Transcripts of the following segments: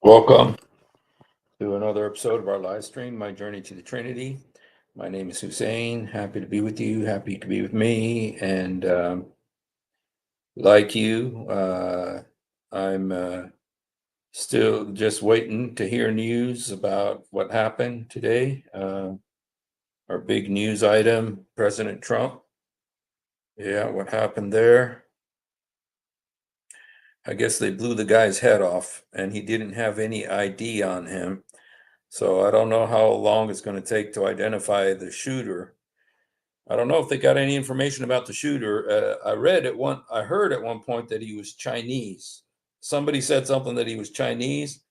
Welcome to another episode of our live stream, My Journey to the Trinity. My name is Hussein. Happy to be with you. Happy you could be with me. And like you, I'm still just waiting to hear news about what happened today. Our big news item, President Trump. Yeah, what happened there? I guess they blew the guy's head off and he didn't have any ID on him. So I don't know how long it's going to take to identify the shooter. I don't know if they got any information about the shooter. I heard at one point that he was Chinese. Somebody said something that he was Chinese.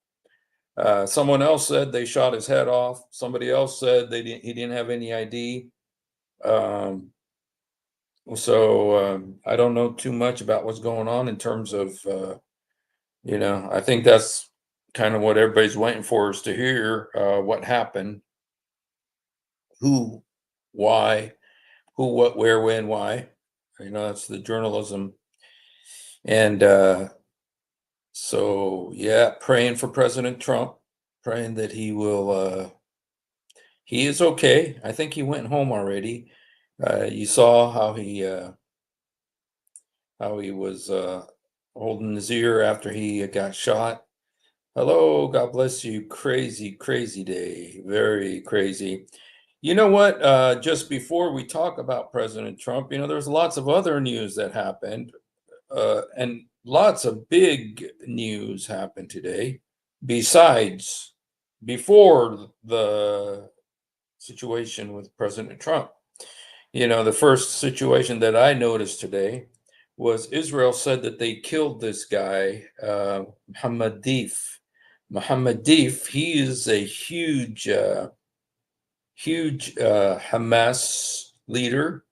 Someone else said they shot his head off. Somebody else said he didn't have any ID. Um, I don't know too much about what's going on in terms of, I think that's kind of what everybody's waiting for, is to hear what happened, who, why, who, what, where, when, why. That's the journalism. And yeah, praying for President Trump, praying that he is okay. I think he went home already. You saw how he was holding his ear after he got shot. Hello, God bless you. Crazy, crazy day. Very crazy. You know what? Just before we talk about President Trump, there's lots of other news that happened, and lots of big news happened today. Before the situation with President Trump, the first situation that I noticed today was Israel said that they killed this guy, Mohammed Deif. Mohammed Deif, he is a huge Hamas leader.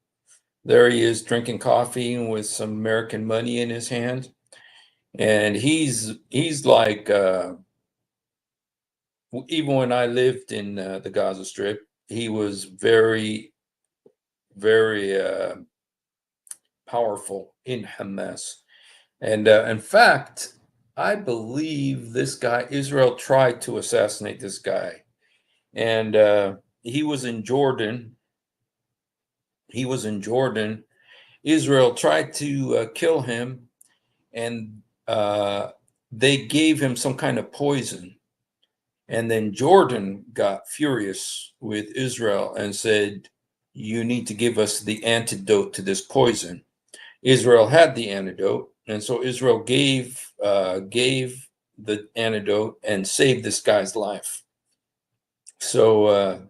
There he is drinking coffee with some American money in his hand, and he's like even when I lived in the Gaza Strip, he was very, very powerful in Hamas. And in fact, I believe this guy, Israel tried to assassinate this guy, and he was in Jordan. He was in Jordan. Israel tried to kill him, and they gave him some kind of poison. And then Jordan got furious with Israel and said, "You need to give us the antidote to this poison." Israel had the antidote, and so Israel gave the antidote and saved this guy's life. So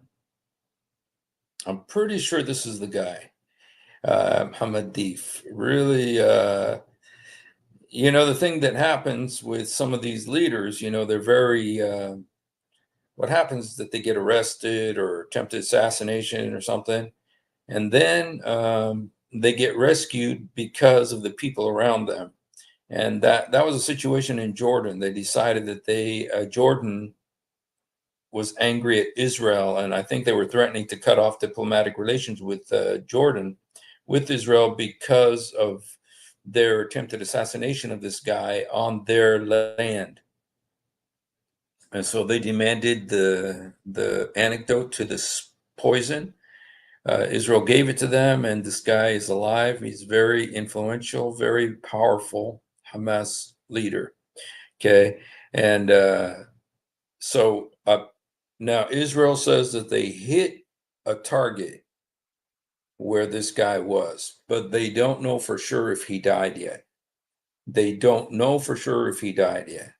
I'm pretty sure this is the guy, Mohammed Deif. Really, the thing that happens with some of these leaders, they're very. What happens is that they get arrested or attempted assassination or something, and then they get rescued because of the people around them. And that was a situation in Jordan. They decided that Jordan was angry at Israel, and I think they were threatening to cut off diplomatic relations with Jordan, with Israel, because of their attempted assassination of this guy on their land. And so they demanded the antidote to this poison. Israel gave it to them, and this guy is alive. He's very influential, very powerful Hamas leader. Okay, and so now Israel says that they hit a target where this guy was, but they don't know for sure if he died yet. They don't know for sure if he died yet.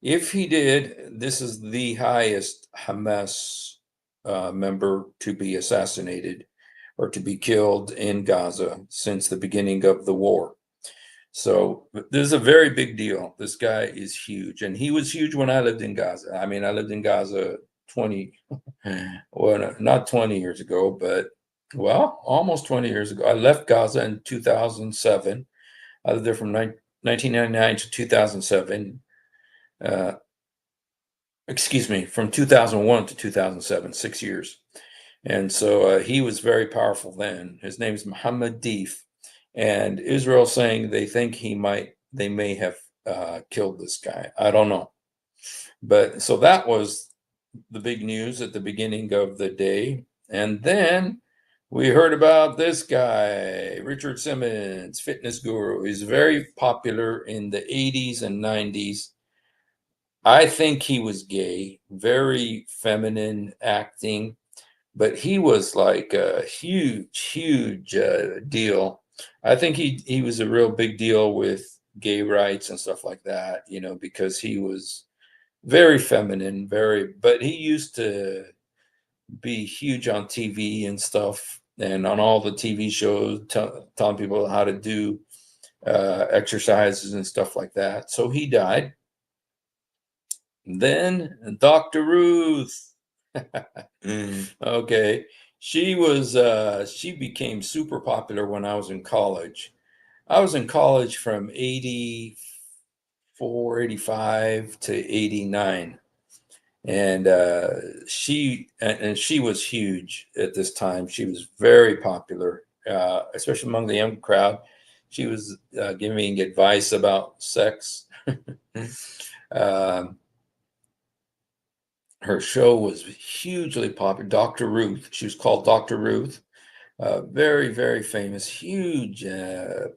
If he did, this is the highest Hamas member to be assassinated or to be killed in Gaza since the beginning of the war. So this is a very big deal. This guy is huge, and he was huge when I lived in Gaza. I mean, I lived in Gaza 20, well, not 20 years ago, but almost 20 years ago. I left Gaza in 2007. I lived there from 1999 to 2007. Excuse me, from 2001 to 2007, 6 years. And so he was very powerful then. His name is Mohammed Deif, and Israel saying they think they may have killed this guy. I don't know. But so that was the big news at the beginning of the day. And then we heard about this guy, Richard Simmons, fitness guru. He's very popular in the 80s and 90s. I think he was gay, very feminine acting, but he was like a huge deal. I think he was a real big deal with gay rights and stuff like that, because he was very feminine, but he used to be huge on TV and stuff, and on all the TV shows, telling people how to do exercises and stuff like that. So he died. Then Dr. Ruth. Okay. She became super popular when I was in college. I was in college from 84, 85 to 89. And she was huge at this time. She was very popular, especially among the young crowd. She was giving advice about sex. Um, Her show was hugely popular. Dr. Ruth. She was called Dr. Ruth. Very famous, huge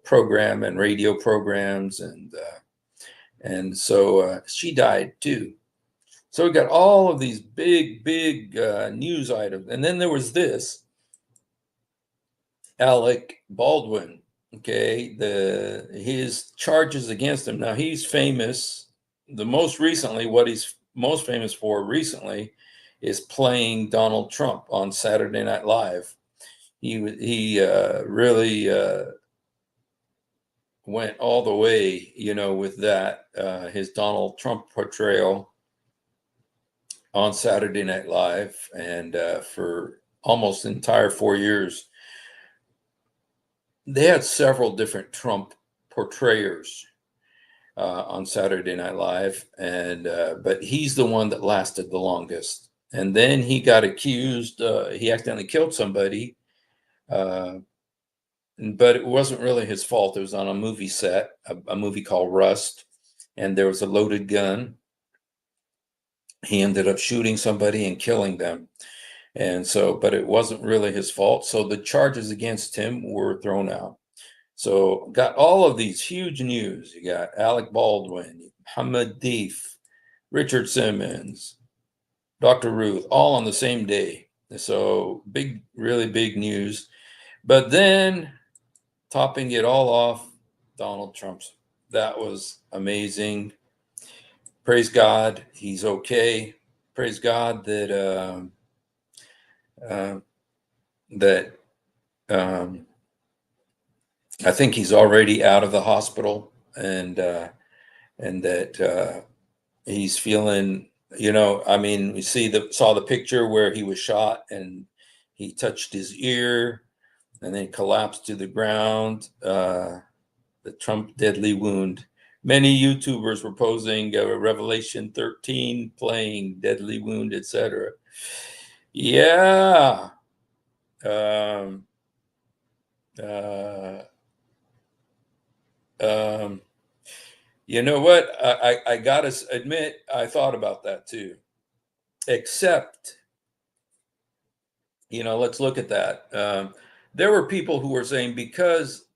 program and radio programs, and so she died too. So we got all of these big news items, and then there was this Alec Baldwin. Okay, his charges against him. Now he's famous. What he's most famous for recently is playing Donald Trump on Saturday Night Live. He really went all the way, with that his Donald Trump portrayal on Saturday Night Live, and for almost the entire 4 years, they had several different Trump portrayers on Saturday Night Live, and but he's the one that lasted the longest. And then he got accused. He accidentally killed somebody, uh, but it wasn't really his fault. It was on a movie set, a movie called Rust, and there was a loaded gun. He ended up shooting somebody and killing them. And so, but it wasn't really his fault. So the charges against him were thrown out. So got all of these huge news. You got Alec Baldwin, Muhammad Deef, Richard Simmons, Dr. Ruth, all on the same day. So big, really big news. But then topping it all off, Donald Trump's. That was amazing. Praise God, he's okay. Praise God uh, that I think he's already out of the hospital, and that he's feeling. I mean, we saw the picture where he was shot and he touched his ear and then collapsed to the ground. The Trump deadly wound. Many YouTubers were posing Revelation 13 playing deadly wound, etc. Yeah. Um, uh, um, you know what? I gotta admit, I thought about that too. Except, let's look at that. There were people who were saying because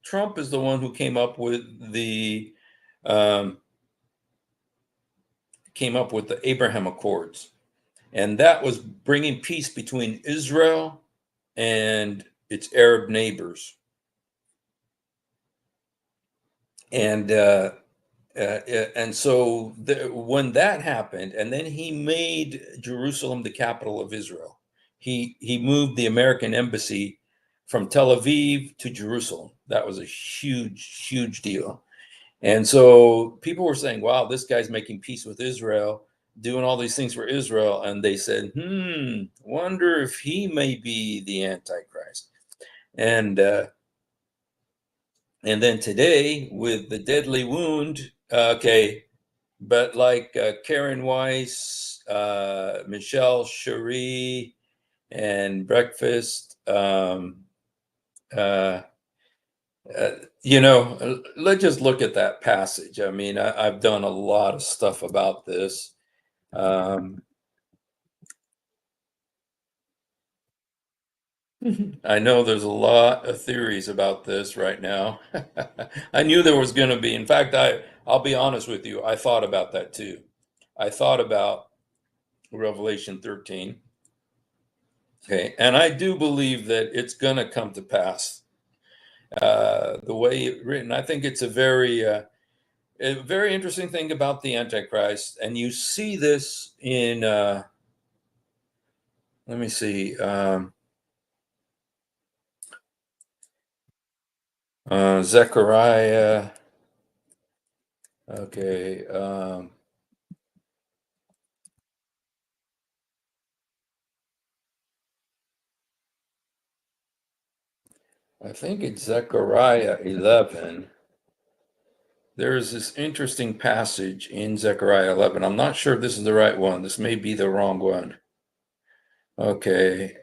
Trump is the one who um, came up with the Abraham Accords, and that was bringing peace between Israel and its Arab neighbors. And so when that happened, and then he made Jerusalem the capital of Israel. He moved the American embassy from Tel Aviv to Jerusalem. That was a huge deal. And so people were saying, "Wow, this guy's making peace with Israel, doing all these things for Israel." And they said, wonder if he may be the Antichrist. And and then today with the deadly wound, okay, but like Karen Weiss, Michelle Cherie, and Breakfast, Let's just look at that passage. I mean, I've done a lot of stuff about this. Um, I know there's a lot of theories about this right now. I knew there was going to be. In fact, I'll be honest with you. I thought about that too. I thought about Revelation 13. Okay, and I do believe that it's going to come to pass. The way it's written, I think it's a very interesting thing about the Antichrist, and you see this in. Let me see. Zechariah. Okay. I think it's Zechariah 11. There's this interesting passage in Zechariah 11. I'm not sure if this is the right one. This may be the wrong one. Okay.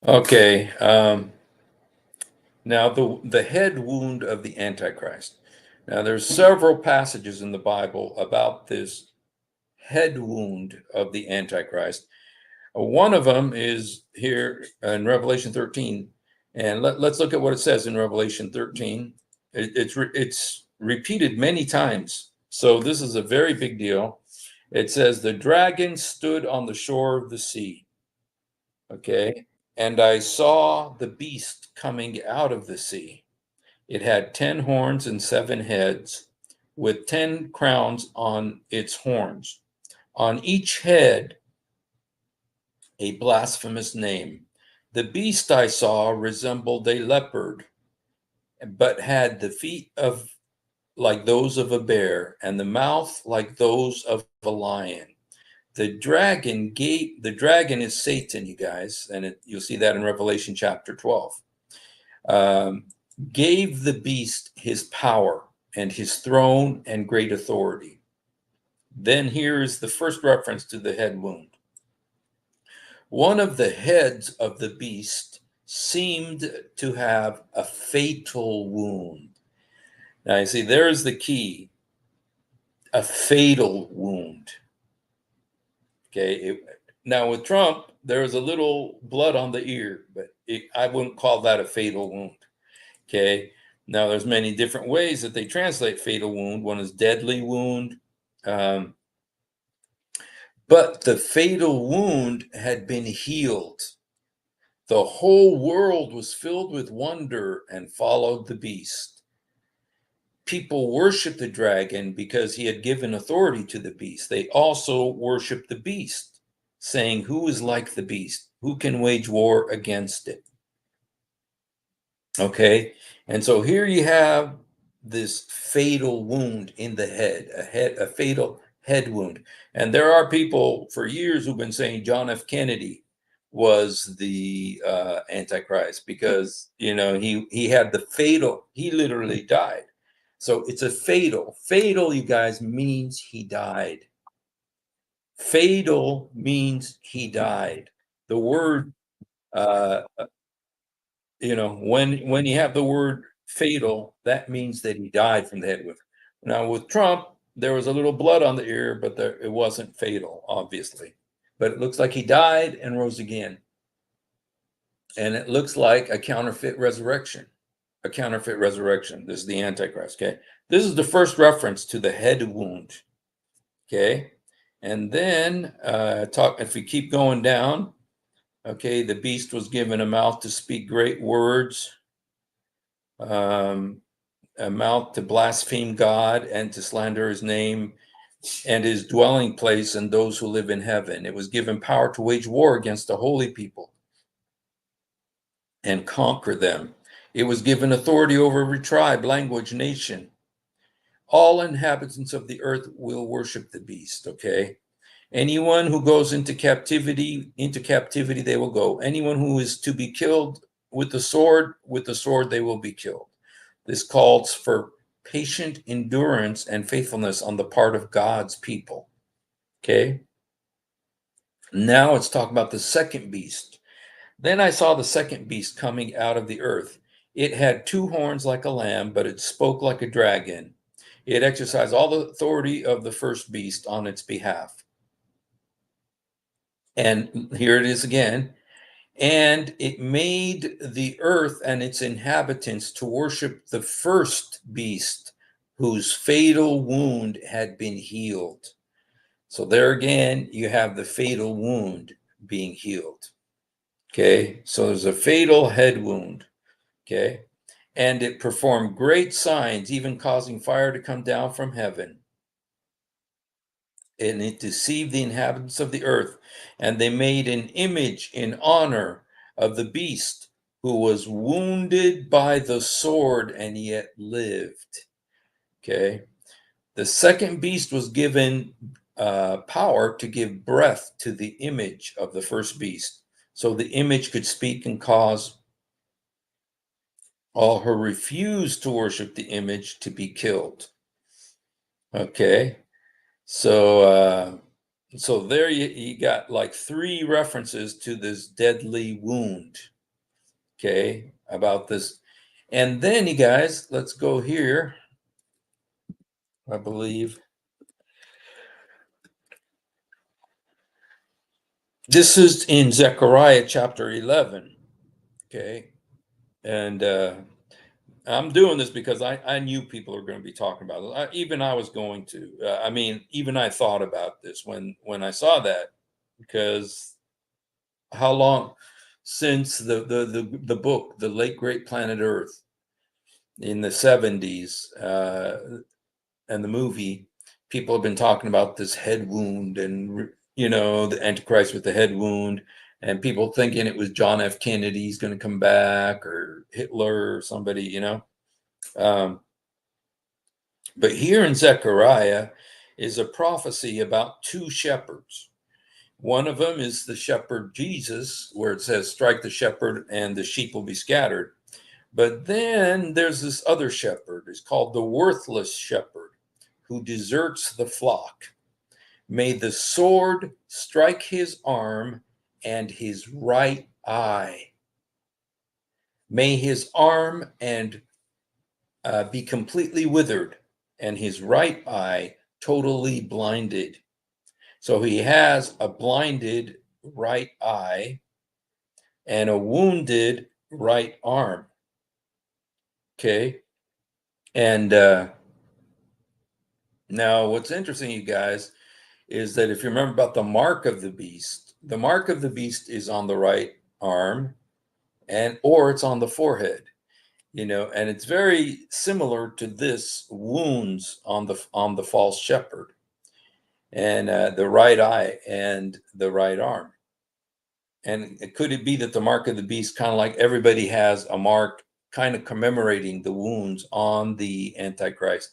Okay. Now the head wound of the Antichrist. Now there's several passages in the Bible about this head wound of the Antichrist. One of them is here in Revelation 13, and let's look at what it says in Revelation 13. It's repeated many times, so this is a very big deal. It says the dragon stood on the shore of the sea. Okay, and I saw the beast coming out of the sea. It had 10 horns and 7 heads, with 10 crowns on its horns. On each head, a blasphemous name. The beast I saw resembled a leopard, but had the feet of like those of a bear, and the mouth like those of a lion. The dragon is Satan, you guys, and you'll see that in Revelation chapter 12. Um, gave the beast his power and his throne and great authority. Then here is the first reference to the head wound. One of the heads of the beast seemed to have a fatal wound. Now, you see, there's the key, a fatal wound. Okay. Now, with Trump, there was a little blood on the ear, but I wouldn't call that a fatal wound. Okay. Now, there's many different ways that they translate fatal wound. One is deadly wound. But the fatal wound had been healed. The whole world was filled with wonder and followed the beast. People worshiped the dragon because he had given authority to the beast. They also worshiped the beast, saying, "Who is like the beast? Who can wage war against it?" Okay. And so here you have this fatal wound in the head, a fatal head wound. And there are people for years who've been saying John F. Kennedy was the Antichrist because he had the fatal, he literally died. So it's a fatal, you guys, means he died. Fatal means he died. The word uh, when you have the word fatal, that means that he died from the head wound. Now with Trump, there was a little blood on the ear, but it wasn't fatal, obviously. But it looks like he died and rose again. And it looks like a counterfeit resurrection. A counterfeit resurrection. This is the Antichrist. Okay. This is the first reference to the head wound. Okay. And then if we keep going down, okay, the beast was given a mouth to speak great words, a mouth to blaspheme God and to slander his name and his dwelling place and those who live in heaven. It was given power to wage war against the holy people and conquer them. It was given authority over every tribe, language, nation. All inhabitants of the earth will worship the beast, okay? Anyone who goes into captivity they will go. Anyone who is to be killed with the sword they will be killed. This calls for patient endurance and faithfulness on the part of God's people. Okay. Now it's talking about the second beast. Then I saw the second beast coming out of the earth. It had two horns like a lamb, but it spoke like a dragon. It exercised all the authority of the first beast on its behalf. And here it is again. And it made the earth and its inhabitants to worship the first beast whose fatal wound had been healed. So there again, you have the fatal wound being healed. Okay, so there's a fatal head wound. Okay, and it performed great signs, even causing fire to come down from heaven. And it deceived the inhabitants of the earth. And they made an image in honor of the beast who was wounded by the sword and yet lived. Okay, the second beast was given power to give breath to the image of the first beast. So the image could speak and cause all who refused to worship the image to be killed. Okay, so so there you got like three references to this deadly wound. Okay, about this, and then you guys, let's go here. I believe this is in Zechariah chapter 11. Okay, and I'm doing this because I knew people are going to be talking about it. Even I was going to. I mean, even I thought about this when I saw that, because how long since the book, The Late Great Planet Earth, in the 70s, and the movie, people have been talking about this head wound and the Antichrist with the head wound, and people thinking it was John F. Kennedy's going to come back, or Hitler, or somebody. Um, but here in Zechariah is a prophecy about two shepherds. One of them is the shepherd Jesus, where it says, strike the shepherd and the sheep will be scattered. But then there's this other shepherd. It's called the worthless shepherd, who deserts the flock. May the sword strike his arm and his right eye. May his arm and be completely withered, and his right eye totally blinded. So he has a blinded right eye and a wounded right arm. Okay. And now what's interesting, you guys, is that if you remember about the mark of the beast is on the right arm, or it's on the forehead, and it's very similar to this wounds on the false shepherd, and the right eye and the right arm. And could it be that the mark of the beast, kind of like everybody has a mark kind of commemorating the wounds on the Antichrist?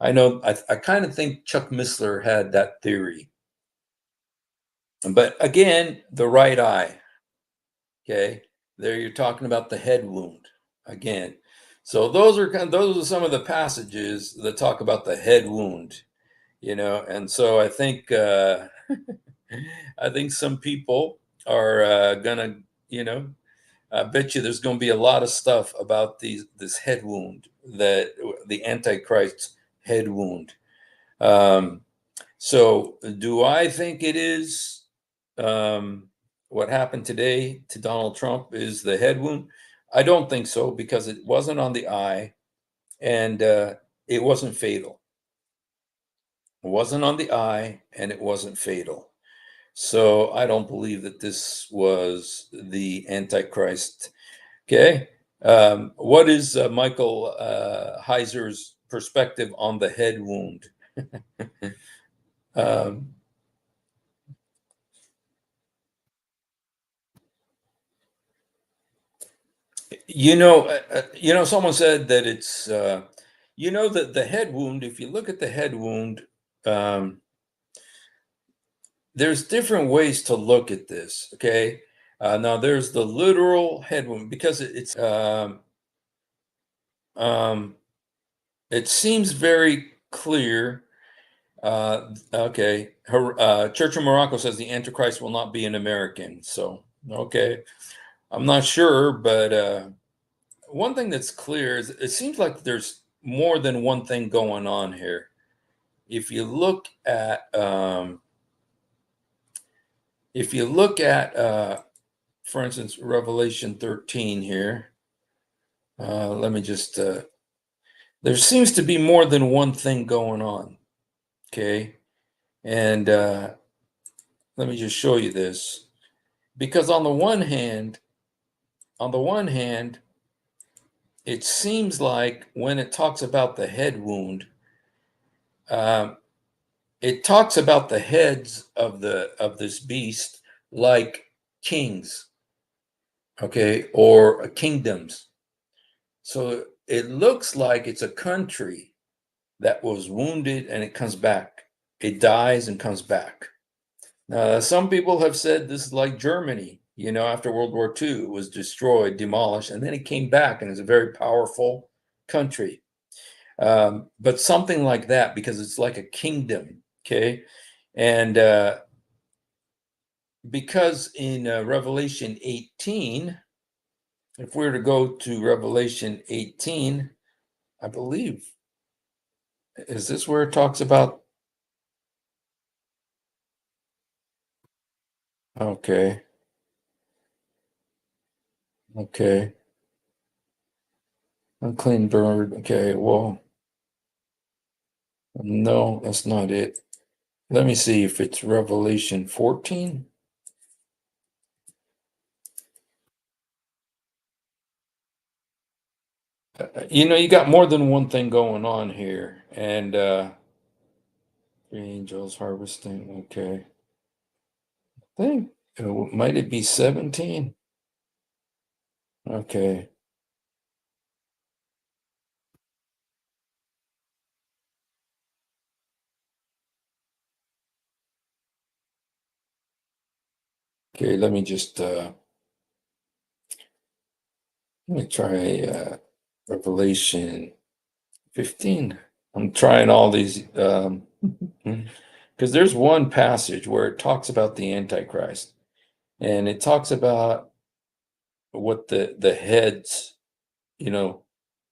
I know, I kind of think Chuck Missler had that theory. But again, the right eye. Okay, there you're talking about the head wound again. So those are some of the passages that talk about the head wound, and so I think I think some people are gonna, I bet you there's going to be a lot of stuff about this head wound, that the Antichrist's head wound. So do I think it is what happened today to Donald Trump is the head wound? I don't think so, because it wasn't on the eye, and it wasn't fatal. It wasn't on the eye, and it wasn't fatal. So I don't believe that this was the Antichrist. Okay. What is Michael Heiser's perspective on the head wound? um, someone said that it's, that the head wound, if you look at the head wound, um, there's different ways to look at this. Okay. Now there's the literal head wound, because it's, um, it seems very clear. Okay. Church of Morocco says the Antichrist will not be an American. So, okay. I'm not sure, but one thing that's clear is it seems like there's more than one thing going on here. If you look at, for instance, Revelation 13 here, let me just, there seems to be more than one thing going on. Okay. And let me just show you this. Because on the one hand, it seems like when it talks about the head wound, um, it talks about the heads of this beast like kings, okay, or kingdoms. So it looks like it's a country that was wounded and it comes back. It dies and comes back. Some people have said this is like Germany, after World War II, it was destroyed, demolished, and then it came back and is a very powerful country. But something like that, because it's like a kingdom, okay? And because in Revelation 18, if we were to go to Revelation 18, I believe, is this where it talks about? Okay, okay. Unclean bird. Okay, well, no, that's not it. Let me see if it's Revelation 14. You got more than one thing going on here. And three angels harvesting. Okay. I think, might it be 17? Okay. Okay, let me try Revelation 15. I'm trying all these because there's one passage where it talks about the Antichrist, and it talks about what the heads, you know,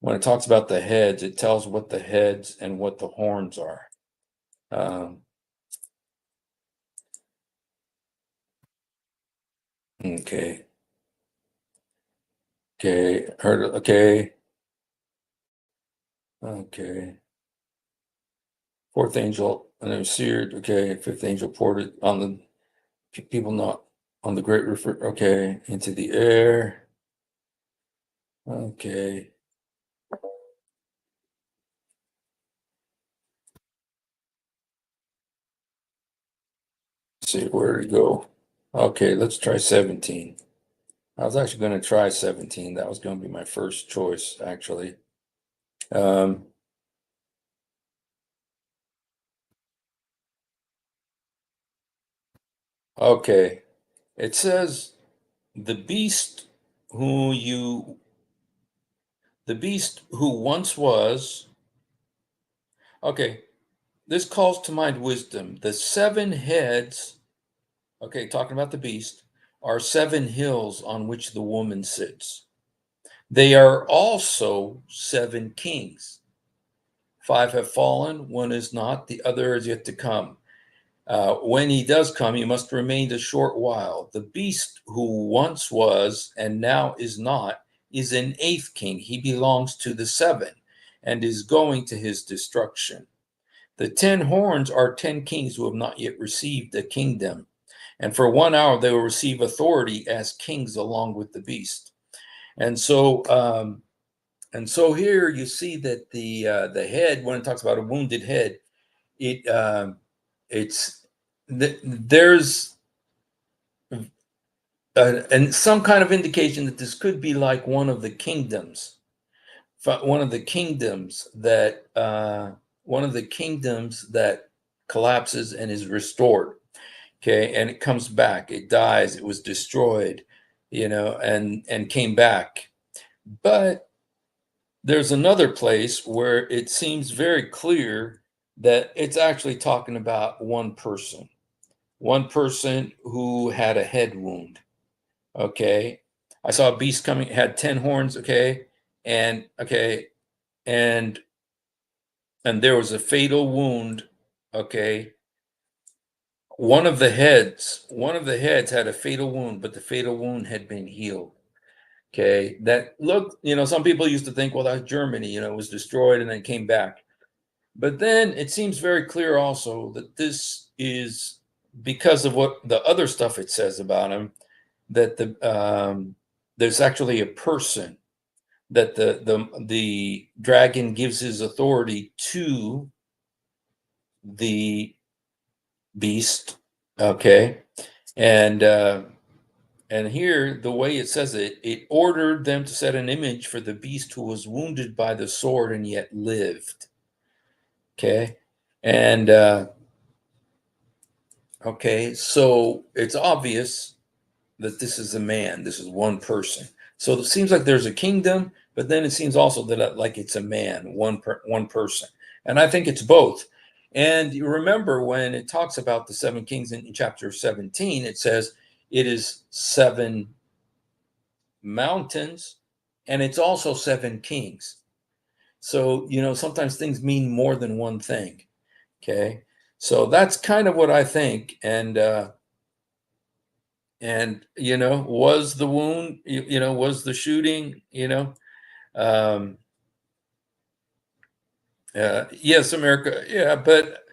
when it talks about the heads, it tells what the heads and what the horns are. Um, okay, okay. Fourth angel, and it was seared. Okay, fifth angel poured it on the people not on the great river. Okay, into the air. Okay, let's see where to go. Okay, let's try 17. I was actually going to try 17. That was going to be my first choice, actually. Um, okay, it says the beast who you, the beast who once was. Okay, this calls to mind wisdom. The seven heads, okay, talking about the beast, are seven hills on which the woman sits. They are also seven kings. Five have fallen, one is not, the other is yet to come. When he does come, he must remain a short while. The beast who once was and now is not is an eighth king. He belongs to the seven and is going to his destruction. The 10 horns are 10 kings who have not yet received a kingdom. And for 1 hour, they will receive authority as kings along with the beast. And so, here you see that the head, when it talks about a wounded head, it it's there's and some kind of indication that this could be like one of the kingdoms that collapses and is restored. Okay, and it comes back. It dies. It was destroyed, and came back. But there's another place where it seems very clear that it's actually talking about one person who had a head wound. Okay. I saw a beast coming, had 10 horns. Okay. And, okay. And, and there was a fatal wound. Okay. One of the heads had a fatal wound, but the fatal wound had been healed. Okay. That looked, some people used to think, well, that's Germany, it was destroyed and then came back. But then it seems very clear also that this is because of what the other stuff it says about him, that there's actually a person that the dragon gives his authority to the beast. Okay. And here the way it says it ordered them to set an image for the beast who was wounded by the sword and yet lived. Okay. And okay, so it's obvious that this is a man, this is one person. So it seems like there's a kingdom, but then it seems also that like it's a man, one person. And I think it's both. And you remember when it talks about the seven kings in chapter 17, it says it is seven mountains and it's also seven kings. So, sometimes things mean more than one thing. Okay. So that's kind of what I think. And was the wound, was the shooting, um yes, America, yeah, but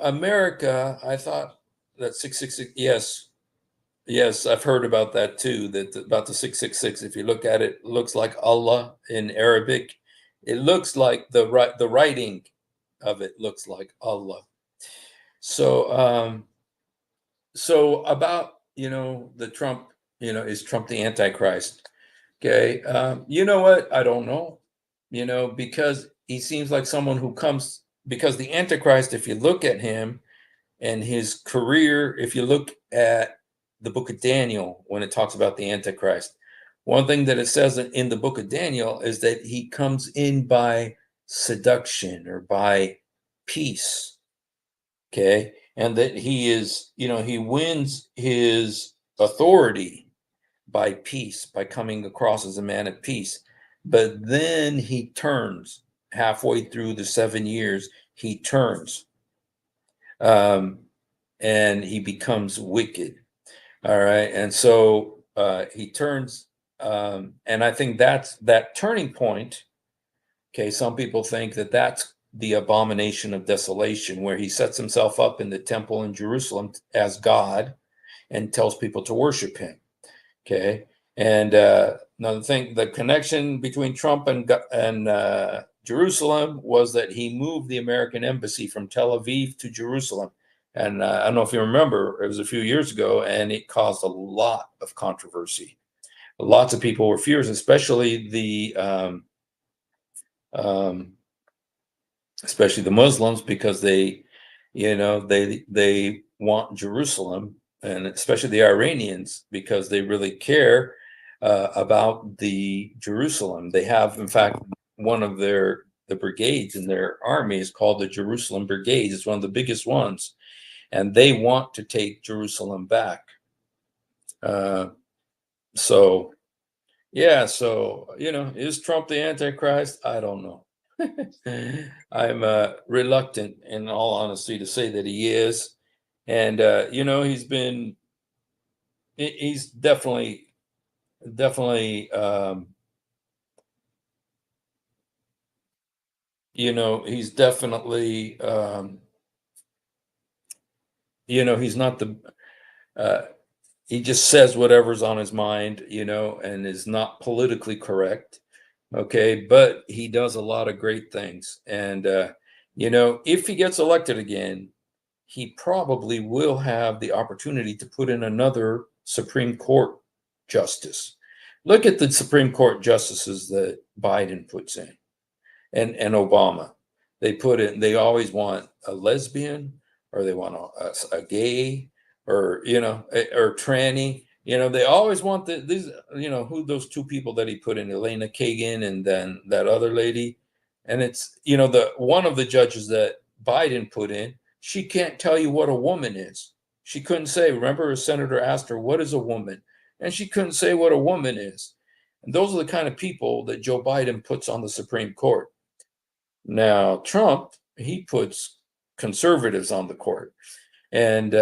America, I thought that 666, yes, yes, I've heard about that too, that about the 666. If you look at it, it looks like Allah in Arabic. It looks like the writing of it looks like Allah. So about the Trump, is Trump the Antichrist? Okay. You know what? I don't know, because he seems like someone who comes, because the Antichrist, if you look at him and his career, if you look at the book of Daniel, when it talks about the Antichrist, one thing that it says in the book of Daniel is that he comes in by seduction or by peace. Okay. And that he is, he wins his authority by peace, by coming across as a man of peace. But then he turns halfway through the 7 years, he turns um, and he becomes wicked. All right. And so he turns. And I think that's that turning point. Okay. Some people think that that's the abomination of desolation, where he sets himself up in the temple in Jerusalem as God and tells people to worship him. Okay. And another thing, the connection between Trump and Jerusalem was that he moved the American embassy from Tel Aviv to Jerusalem. And I don't know if you remember, it was a few years ago, and it caused a lot of controversy. Lots of people were furious, especially um, especially the Muslims, because they want Jerusalem, and especially the Iranians, because they really care about the Jerusalem. They have, in fact, one of the brigades in their army is called the Jerusalem Brigade. It's one of the biggest ones, and they want to take Jerusalem back. Uh, so yeah, so is Trump the Antichrist? I don't know. I'm reluctant, in all honesty, to say that he is. And he's definitely he's definitely he's not the uh, he just says whatever's on his mind, and is not politically correct. Okay, but he does a lot of great things. And if he gets elected again, he probably will have the opportunity to put in another Supreme Court justice. Look at the Supreme Court justices that Biden puts in, and Obama. They always want a lesbian, or they want a gay, or or tranny. They always want these, who those two people that he put in, Elena Kagan and then that other lady. And it's, the one of the judges that Biden put in, she can't tell you what a woman is. She couldn't say, remember, a senator asked her, what is a woman? And she couldn't say what a woman is. And those are the kind of people that Joe Biden puts on the Supreme Court. Now, Trump, he puts conservatives on the court. And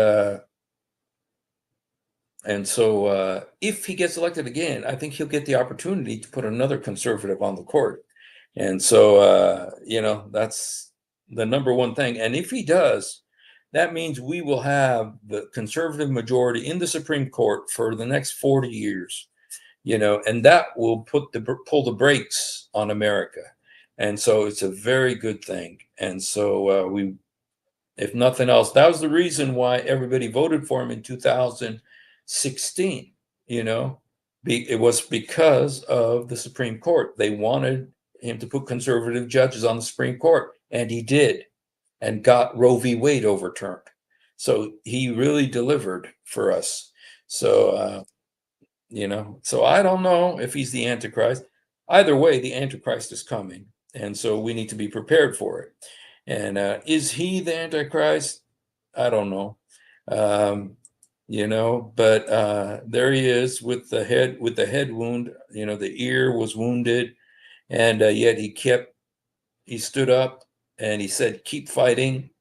so if he gets elected again, I think he'll get the opportunity to put another conservative on the court. And so, that's the number one thing. And if he does, that means we will have the conservative majority in the Supreme Court for the next 40 years, and that will pull the brakes on America. And so it's a very good thing. And so if nothing else, that was the reason why everybody voted for him in 2016. It was because of the Supreme Court. They wanted him to put conservative judges on the Supreme Court, and he did, and got Roe v. Wade overturned. So he really delivered for us. So, so I don't know if he's the Antichrist. Either way, the Antichrist is coming. And so we need to be prepared for it. And is he the Antichrist? I don't know. But there he is with the head wound. The ear was wounded, and yet he stood up and he said, keep fighting.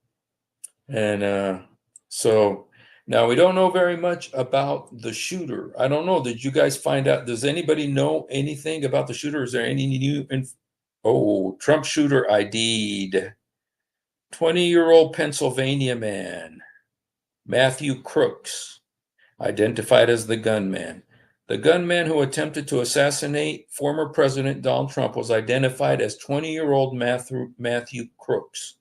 And so now we don't know very much about the shooter. I don't know. Did you guys find out? Does anybody know anything about the shooter? Is there any new Trump shooter ID'd. 20-year-old Pennsylvania man, Matthew Crooks, identified as the gunman. The gunman who attempted to assassinate former President Donald Trump was identified as 20-year-old Matthew Crooks.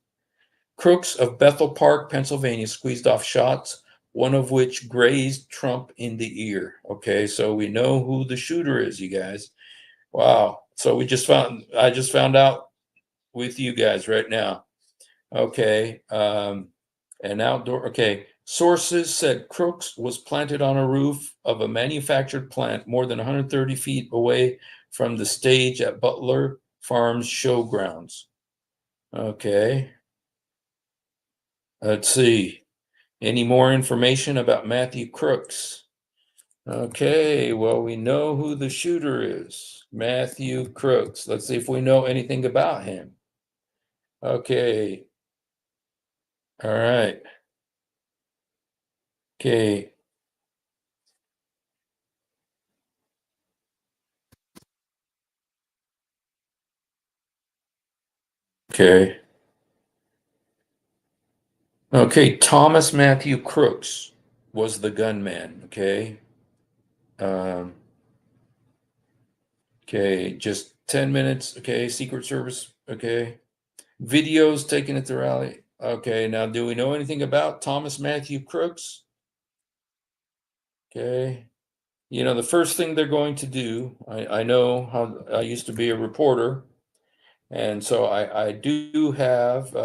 Crooks of Bethel Park, Pennsylvania, squeezed off shots, one of which grazed Trump in the ear. Okay, so we know who the shooter is, you guys. Wow. So I just found out with you guys right now. Okay. Sources said Crooks was planted on a roof of a manufactured plant more than 130 feet away from the stage at Butler Farms Showgrounds. Okay. Let's see. Any more information about Matthew Crooks? Okay, well, we know who the shooter is. Matthew Crooks. Let's see if we know anything about him. Okay. All right. Okay. Okay. Okay, Thomas Matthew Crooks was the gunman. Okay. Um, okay, just 10 minutes. Okay, Secret Service. Okay. Videos taken at the rally. Okay, now do we know anything about Thomas Matthew Crooks? Okay. The first thing they're going to do, I know how I used to be a reporter, and so I do have,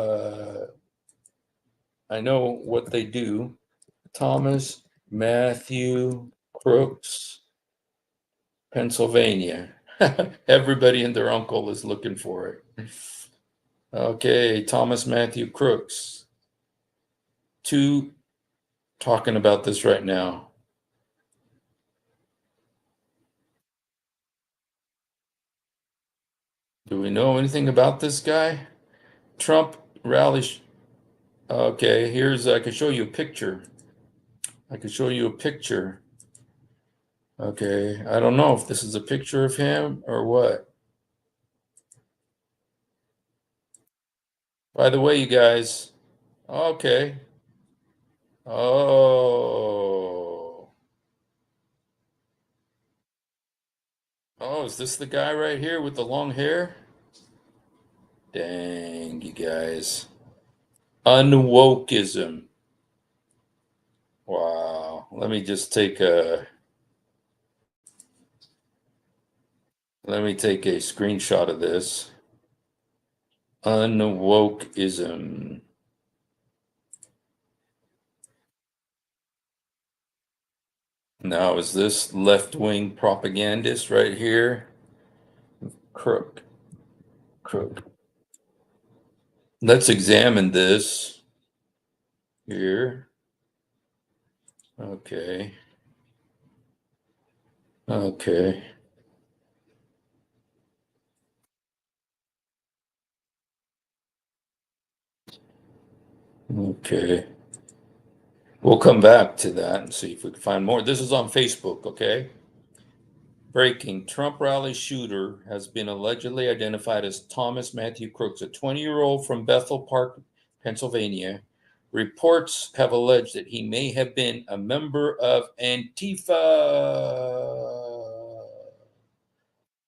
I know what they do. Thomas Matthew Crooks, Pennsylvania. Everybody and their uncle is looking for it. Okay, Thomas Matthew Crooks. Two talking about this right now. Do we know anything about this guy? Trump rally. Okay, I can show you a picture. Okay, I don't know if this is a picture of him or what. By the way, you guys, okay. Oh. Oh, is this the guy right here with the long hair? Dang, you guys. Unwokeism. Wow. Let me take a screenshot of this. Unwokeism. Now, is this left-wing propagandist right here? Crook. Let's examine this here. Okay. Okay. Okay. We'll come back to that and see if we can find more. This is on Facebook, okay? Breaking. Trump rally shooter has been allegedly identified as Thomas Matthew Crooks, a 20-year-old from Bethel Park, Pennsylvania. Reports have alleged that he may have been a member of Antifa.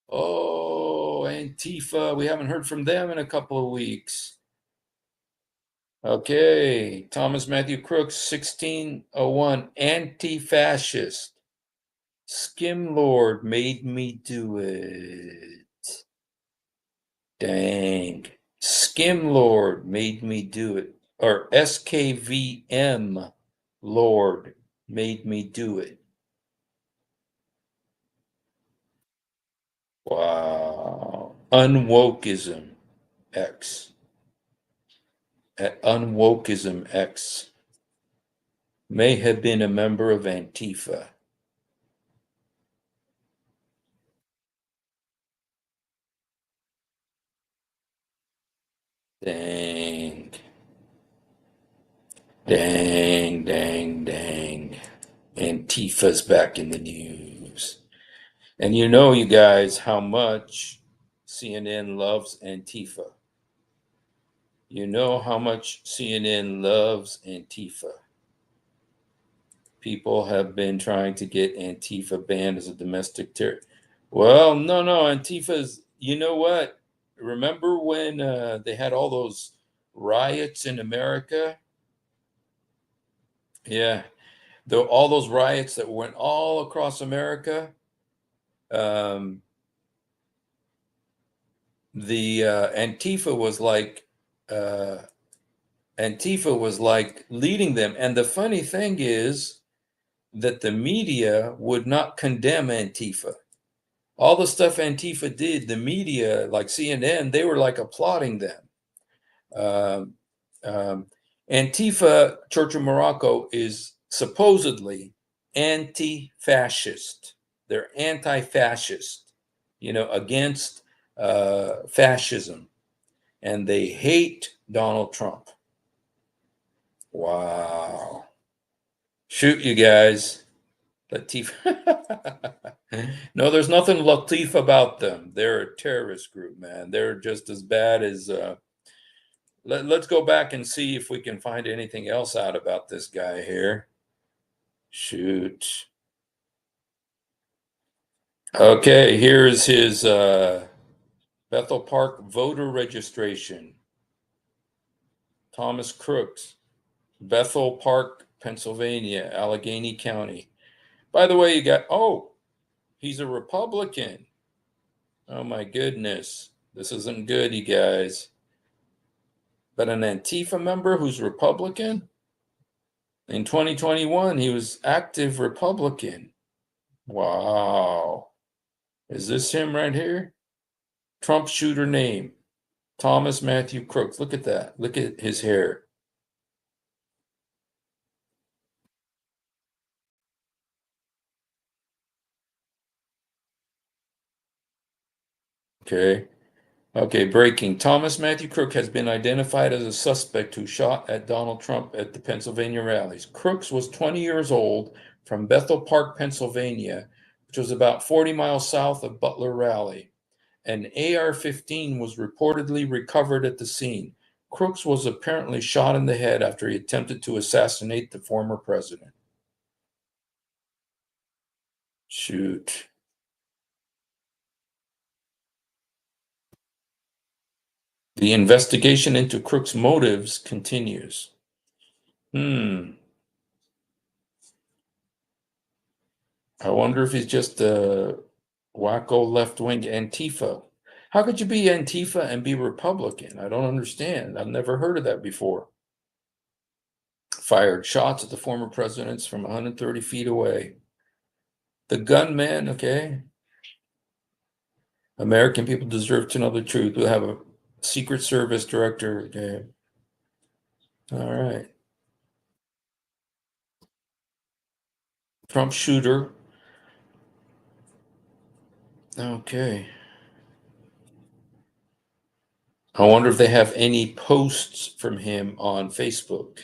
Oh, Antifa. We haven't heard from them in a couple of weeks. Okay. Thomas Matthew Crooks, 1601, anti-fascist. Skim Lord made me do it. Dang. Skim Lord made me do it. Or SKVM Lord made me do it. Wow. Unwokeism X. At Unwokeism X may have been a member of Antifa. Dang. Dang, dang, dang. Antifa's back in the news. And you know, you guys, how much CNN loves Antifa. You know how much CNN loves Antifa. People have been trying to get Antifa banned as a domestic terror. Well, no, Antifa's, you know what? Remember when they had all those riots in America? Yeah, all those riots that went all across America. Um, the uh, Antifa was like leading them, and the funny thing is that the media would not condemn Antifa. All the stuff Antifa did, the media, like CNN, they were like applauding them. Um, um, Antifa, Church of Morocco, is supposedly anti-fascist. They're anti-fascist, against fascism, and they hate Donald Trump. Wow. Shoot, you guys. Latif. No, there's nothing Latif about them. They're a terrorist group, man. They're just as bad as. Let's go back and see if we can find anything else out about this guy here. Shoot. Okay, here's his Bethel Park voter registration. Thomas Crooks, Bethel Park, Pennsylvania, Allegheny County. By the way, he's a Republican. Oh my goodness. This isn't good, you guys. But an Antifa member who's Republican? In 2021, he was active Republican. Wow. Is this him right here? Trump shooter name, Thomas Matthew Crooks. Look at that. Look at his hair. Okay. Okay, breaking. Thomas Matthew Crook has been identified as a suspect who shot at Donald Trump at the Pennsylvania rallies. Crooks was 20 years old from Bethel Park, Pennsylvania, which was about 40 miles south of Butler Rally. An AR-15 was reportedly recovered at the scene. Crooks was apparently shot in the head after he attempted to assassinate the former president. Shoot. The investigation into Crook's motives continues. I wonder if he's just a wacko left-wing Antifa. How could you be Antifa and be Republican? I don't understand. I've never heard of that before. Fired shots at the former presidents from 130 feet away. The gunman, okay. American people deserve to know the truth. We'll have a Secret Service director, okay. All right. Trump shooter. Okay. I wonder if they have any posts from him on Facebook.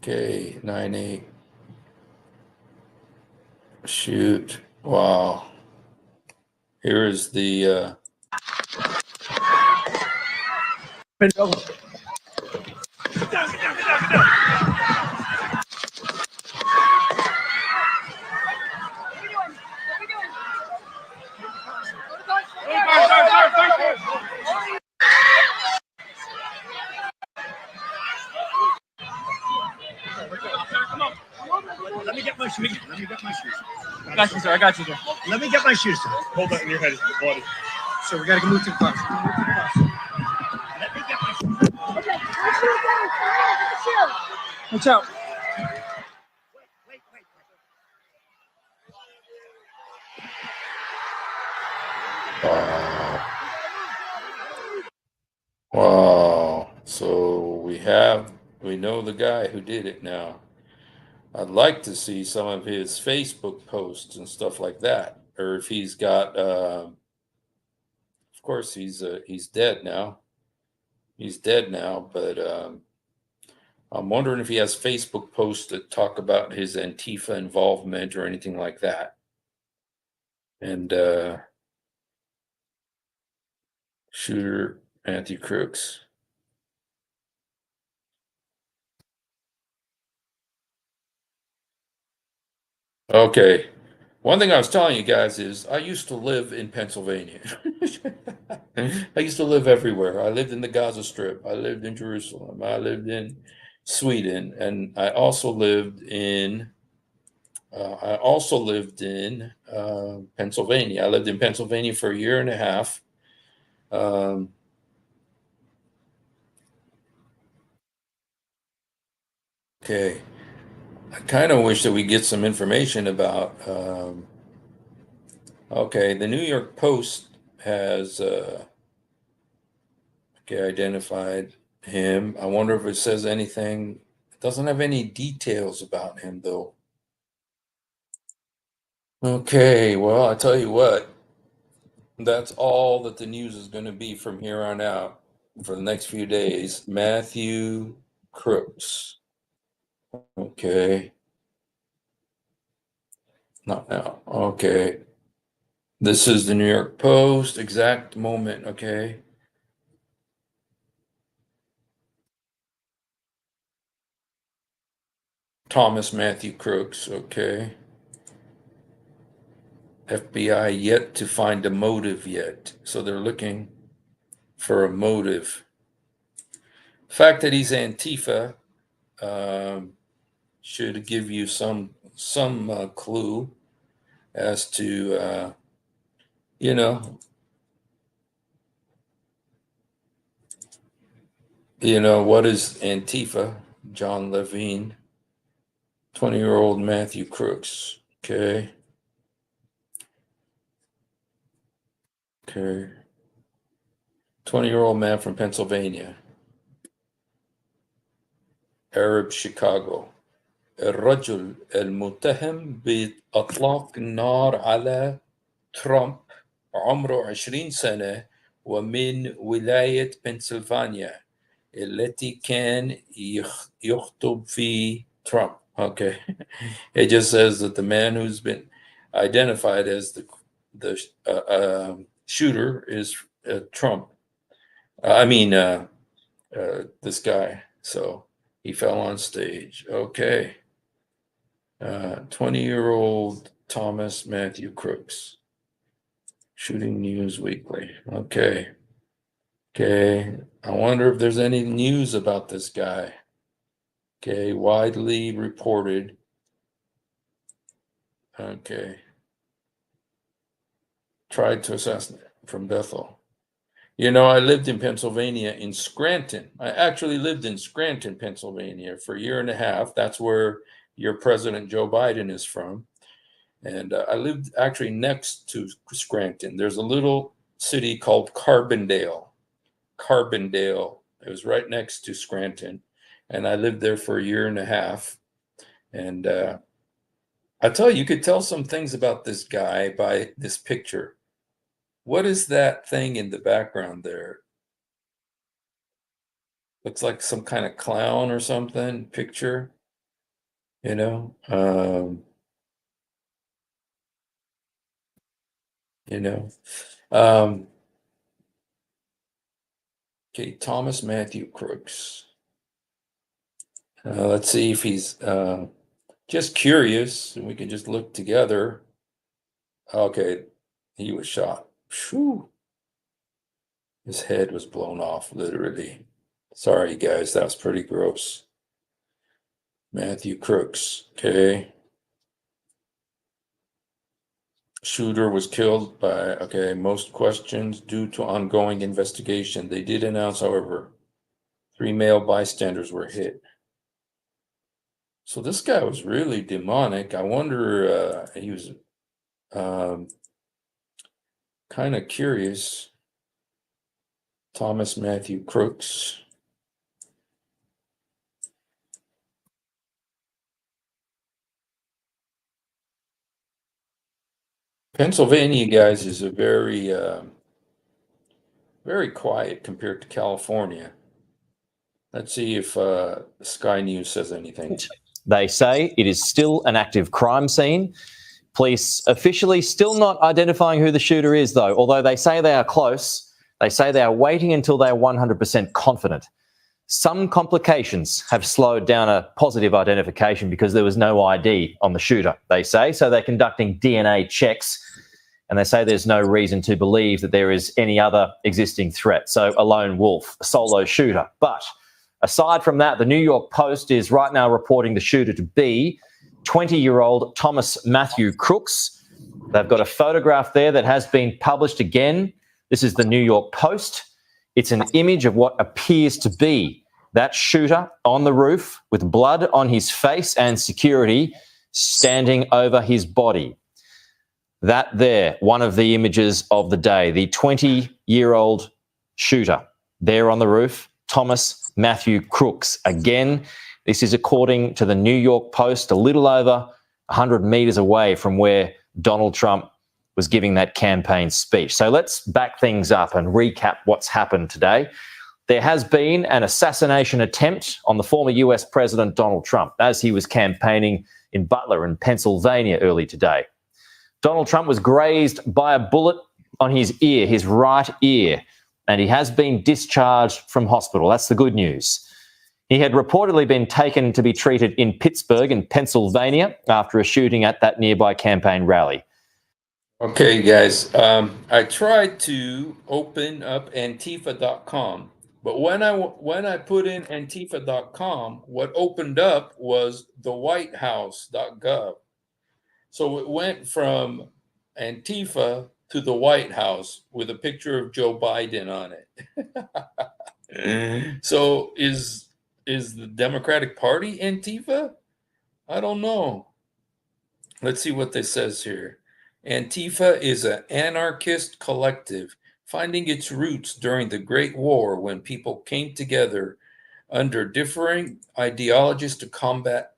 Okay, 9/8. Shoot. Wow. Here is the Let me get my shoes. Let me get my shoes. I got you, sir. I got you, sir. Let me get my shoes, sir. Hold that in your head, buddy. So we gotta move to the bus. Let me get my shoes. Okay, watch out. Wait. wow. So we know the guy who did it now. I'd like to see some of his Facebook posts and stuff like that, or if he's got. Of course, he's dead now. He's dead now, but I'm wondering if he has Facebook posts that talk about his Antifa involvement or anything like that. And shooter Matthew Crooks. Okay. One thing I was telling you guys is I used to live in Pennsylvania. I used to live everywhere. I lived in the Gaza Strip. I lived in Jerusalem. I lived in Sweden, and I also lived in Pennsylvania. I lived in Pennsylvania for a year and a half. Um, okay, I kind of wish that we get some information about. Okay, the New York Post has identified him. I wonder if it says anything. It doesn't have any details about him though. Okay, well, I tell you what, that's all that the news is going to be from here on out for the next few days. Matthew Crooks. Okay. Not now. Okay. This is the New York Post, exact moment. Okay. Thomas Matthew Crooks. Okay. FBI yet to find a motive yet. So they're looking for a motive. The fact that he's Antifa should give you some clue as to you know what is Antifa. John Levine, 20-year-old Matthew Crooks. Okay. 20-year-old man from Pennsylvania, Arab Chicago. الرجل المتهم بإطلاق النار على ترامب عمره 20 سنة ومن ولاية بنسلفانيا التي كان يخطب في Trump. Okay. It just says that the man who's been identified as the shooter is Trump. This guy. So he fell on stage. Okay. 20-year-old Thomas Matthew Crooks. Shooting News Weekly. Okay. I wonder if there's any news about this guy. Okay. Widely reported. Okay. Tried to assassinate from Bethel. You know, I lived in Pennsylvania in Scranton. I actually lived in Scranton, Pennsylvania for a year and a half. That's where your president, Joe Biden, is from. And I lived actually next to Scranton. There's a little city called Carbondale. Carbondale. It was right next to Scranton. And I lived there for a year and a half. And I tell you could tell some things about this guy by this picture. What is that thing in the background there? Looks like some kind of clown or something picture, you know. You know. Um, okay, Thomas Matthew Crooks. Let's see if he's just curious, and we can just look together. Okay, he was shot. Phew. His head was blown off, literally. Sorry, guys, that was pretty gross. Matthew Crooks, okay. Shooter was killed by, okay, most questions due to ongoing investigation. They did announce, however, 3 male bystanders were hit. So this guy was really demonic. I wonder, he was kind of curious. Thomas Matthew Crooks. Pennsylvania, guys, is a very, very quiet compared to California. Let's see if Sky News says anything. They say it is still an active crime scene. Police officially still not identifying who the shooter is, though, although they say they are close. They say they are waiting until they are 100% confident. Some complications have slowed down a positive identification because there was no ID on the shooter, they say, so they're conducting DNA checks, and they say there's no reason to believe that there is any other existing threat. So a lone wolf, a solo shooter. But aside from that, the New York Post is right now reporting the shooter to be 20-year-old Thomas Matthew Crooks. They've got a photograph there that has been published again. This is the New York Post. It's an image of what appears to be that shooter on the roof with blood on his face and security standing over his body. That there, one of the images of the day, the 20-year-old shooter there on the roof, Thomas Matthew Crooks. Again, this is according to the New York Post, a little over 100 metres away from where Donald Trump was giving that campaign speech. So let's back things up and recap what's happened today. There has been an assassination attempt on the former US President Donald Trump as he was campaigning in Butler in Pennsylvania early today. Donald Trump was grazed by a bullet on his ear, his right ear, and he has been discharged from hospital. That's the good news. He had reportedly been taken to be treated in Pittsburgh in Pennsylvania after a shooting at that nearby campaign rally. Okay, guys, I tried to open up Antifa.com, but when I put in Antifa.com, what opened up was the WhiteHouse.gov. So it went from Antifa to the White House with a picture of Joe Biden on it. So is the Democratic Party Antifa? I don't know. Let's see what this says here. Antifa is an anarchist collective finding its roots during the Great War when people came together under differing ideologies to combat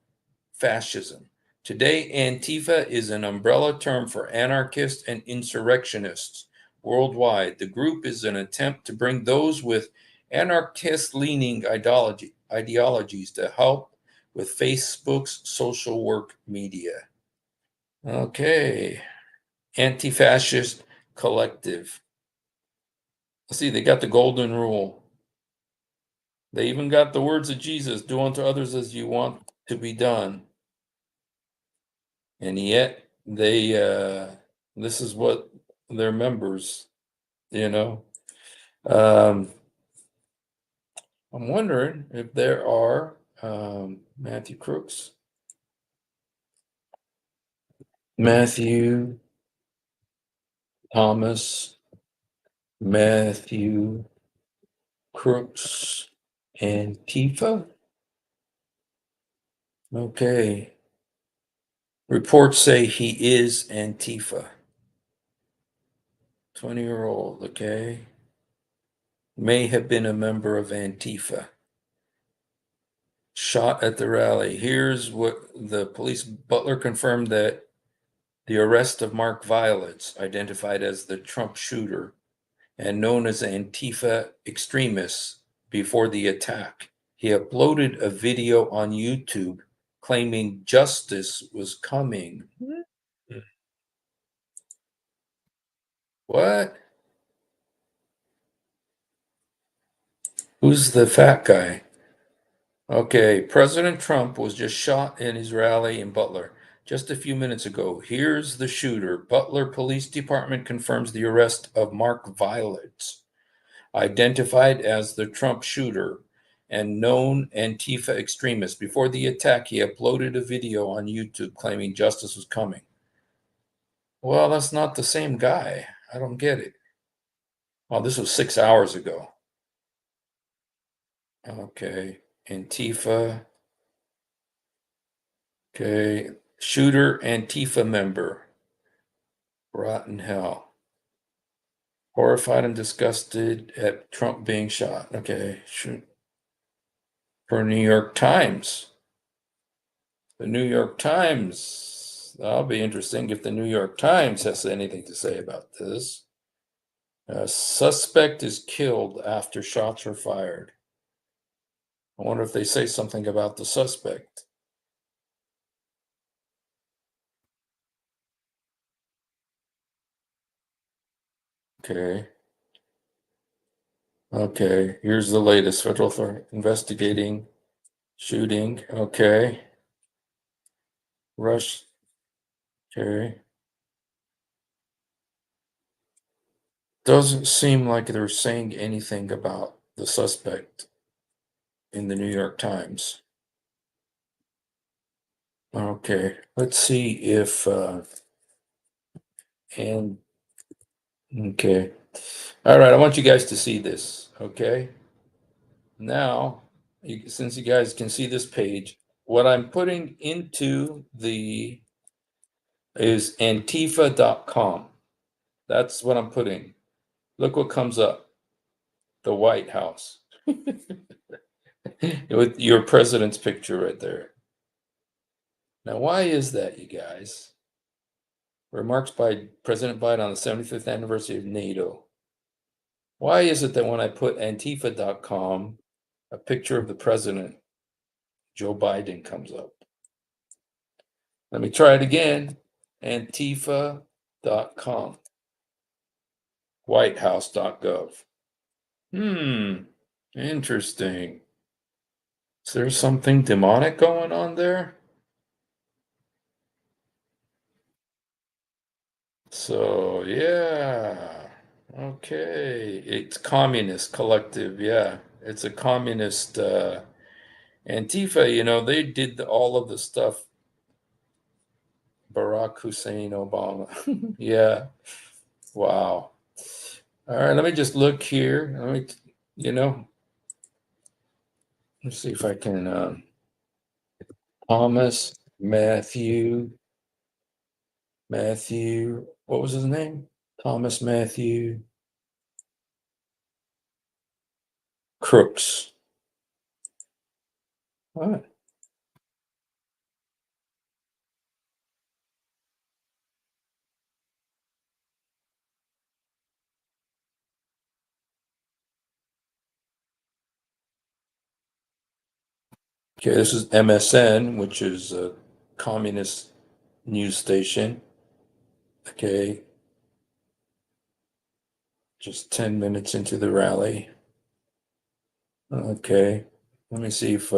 fascism. Today, Antifa is an umbrella term for anarchists and insurrectionists worldwide. The group is an attempt to bring those with anarchist-leaning ideologies to help with Facebook's social work media. Okay. Anti-fascist collective. See, they got the golden rule. They even got the words of Jesus, do unto others as you want to be done. And yet they, this is what their members, you know. I'm wondering if there are Matthew Crooks. Matthew, Thomas, Matthew Crooks, Antifa. Okay. Reports say he is Antifa. 20-year-old, okay. May have been a member of Antifa. Shot at the rally. Here's what the police Butler confirmed that the arrest of Mark Violets, identified as the Trump shooter and known as Antifa extremist before the attack. He uploaded a video on YouTube claiming justice was coming. What? Who's the fat guy? Okay, President Trump was just shot in his rally in Butler just a few minutes ago. Here's the shooter. Butler Police Department confirms the arrest of Mark Violets, identified as the Trump shooter and known Antifa extremist. Before the attack, he uploaded a video on YouTube claiming justice was coming. Well, that's not the same guy. I don't get it. Well, this was 6 hours ago. Okay, Antifa. Okay, shooter, Antifa member. Rotten hell. Horrified and disgusted at Trump being shot. Okay, shoot. For New York Times. The New York Times. That'll be interesting if the New York Times has anything to say about this. A suspect is killed after shots are fired. I wonder if they say something about the suspect. Okay. Okay, here's the latest. Federal authority investigating shooting. Okay. Rush. Okay. Doesn't seem like they're saying anything about the suspect in the New York Times. Okay, let's see if and okay. All right, I want you guys to see this, okay? Now, since you guys can see this page, what I'm putting into the is antifa.com. That's what I'm putting. Look what comes up. The White House. With your president's picture right there. Now, why is that, you guys? Remarks by President Biden on the 75th anniversary of NATO. Why is it that when I put Antifa.com, a picture of the president, Joe Biden, comes up? Let me try it again. Antifa.com. Whitehouse.gov. Interesting. Is there something demonic going on there? So, yeah. Okay. It's Communist Collective. Yeah. It's a communist Antifa, they did all of the stuff. Barack Hussein Obama. Yeah. Wow. All right, let me just look here. Let's see if I can Thomas Matthew, what was his name? Thomas Matthew Crooks. All right. Okay, this is MSN, which is a communist news station. Okay. Just 10 minutes into the rally. Okay. Let me see if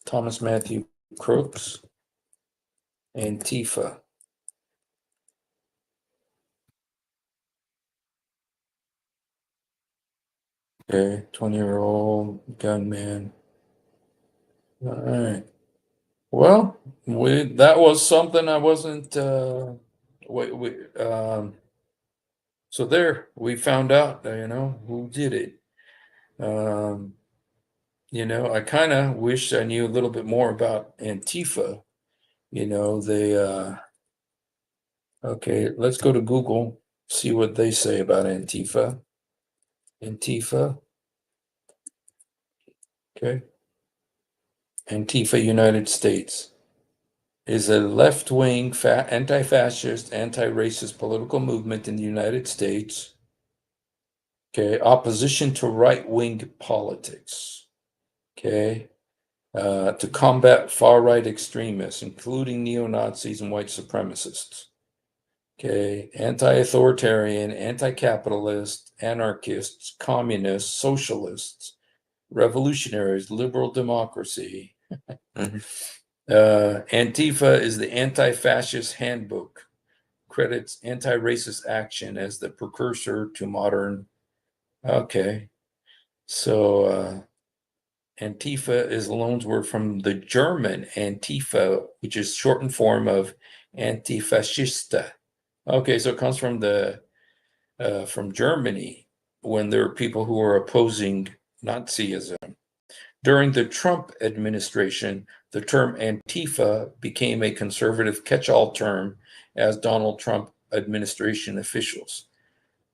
Thomas Matthew Crooks, Antifa. Okay, 20-year-old gunman. All right. Well, that was something I wasn't So there, we found out, who did it. I kind of wish I knew a little bit more about Antifa. Okay, let's go to Google, see what they say about Antifa. Antifa. Okay. Antifa United States is a left-wing, anti-fascist, anti-racist political movement in the United States. Okay, opposition to right-wing politics. Okay, to combat far-right extremists, including neo-Nazis and white supremacists. Okay, anti-authoritarian, anti-capitalist, anarchists, communists, socialists, revolutionaries, liberal democracy. Antifa is the anti-fascist handbook, credits anti-racist action as the precursor to modern. Okay, so Antifa is a loan word from the German Antifa, which is shortened form of Antifascista. Okay, so it comes from from Germany when there are people who are opposing Nazism. During the Trump administration, the term Antifa became a conservative catch-all term as Donald Trump administration officials,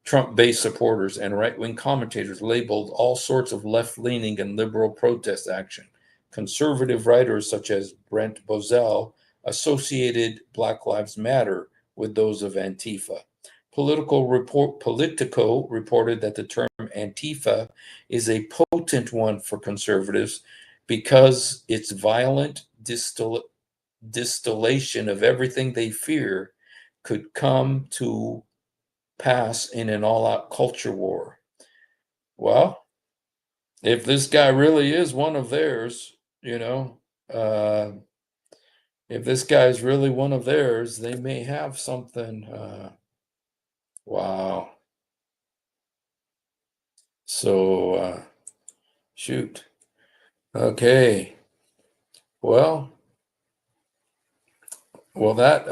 Trump-based supporters, and right-wing commentators labeled all sorts of left-leaning and liberal protest action. Conservative writers such as Brent Bozell associated Black Lives Matter with those of Antifa. Politico reported that the term Antifa is a potent one for conservatives because its violent distillation of everything they fear could come to pass in an all-out culture war. Well, if this guy really is one of theirs, if this guy is really one of theirs, they may have something. Wow. So, shoot. Okay. Well, wow.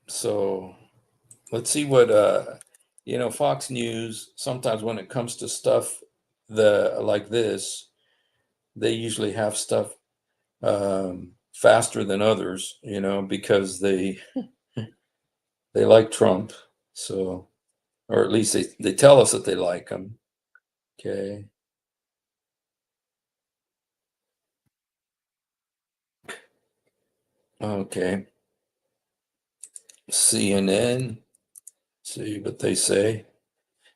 So let's see what, Fox News, sometimes when it comes to stuff like this, they usually have stuff faster than others, because they like Trump. So, or at least they tell us that they like him. Okay. Okay. CNN, see what they say.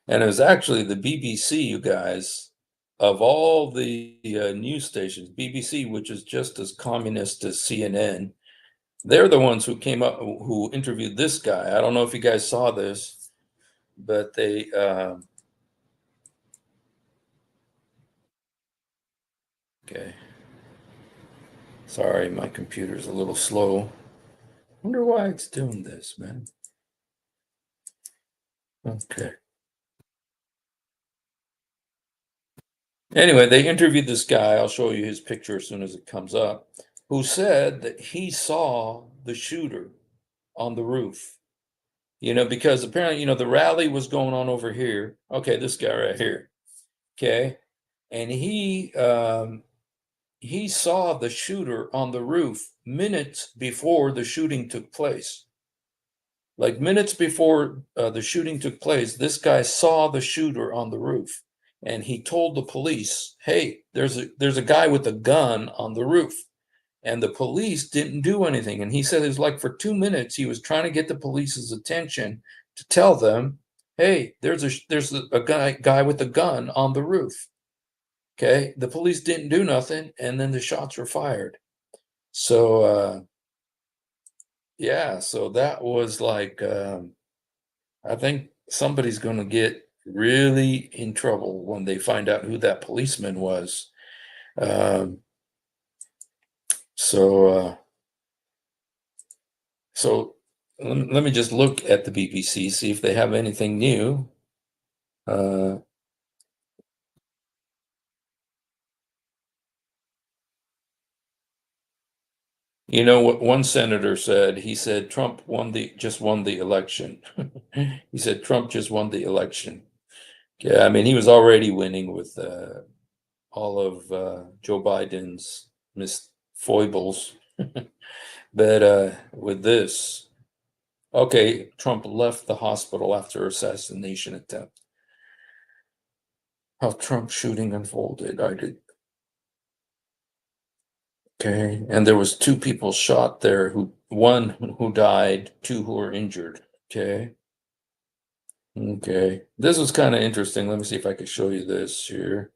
And it was actually the BBC, you guys, of all the news stations, BBC, which is just as communist as CNN, they're the ones who came up, who interviewed this guy. I don't know if you guys saw this, but they, okay. Sorry, my computer's a little slow. Wonder why it's doing this, man. Okay. Anyway, they interviewed this guy. I'll show you his picture as soon as it comes up, who said that he saw the shooter on the roof. Because apparently, the rally was going on over here. Okay, this guy right here. Okay. And he saw the shooter on the roof minutes before the shooting took place. Like minutes before the shooting took place, this guy saw the shooter on the roof, and he told the police, "Hey, there's a guy with a gun on the roof." And the police didn't do anything. And he said it was like for 2 minutes he was trying to get the police's attention to tell them, "Hey, there's a guy with a gun on the roof." Okay, the police didn't do nothing, and then the shots were fired. So yeah, so that was like, I think somebody's going to get really in trouble when they find out who that policeman was. Um, so so let me just look at the BBC, see if they have anything new. You know what one senator said? He said Trump just won the election. He said Trump just won the election. Yeah, I mean he was already winning with all of Joe Biden's foibles, but with this, okay, Trump left the hospital after assassination attempt. How Trump shooting unfolded. I did. Okay, and there was two people shot there one who died, two who were injured. Okay. Okay. This was kind of interesting. Let me see if I can show you this here.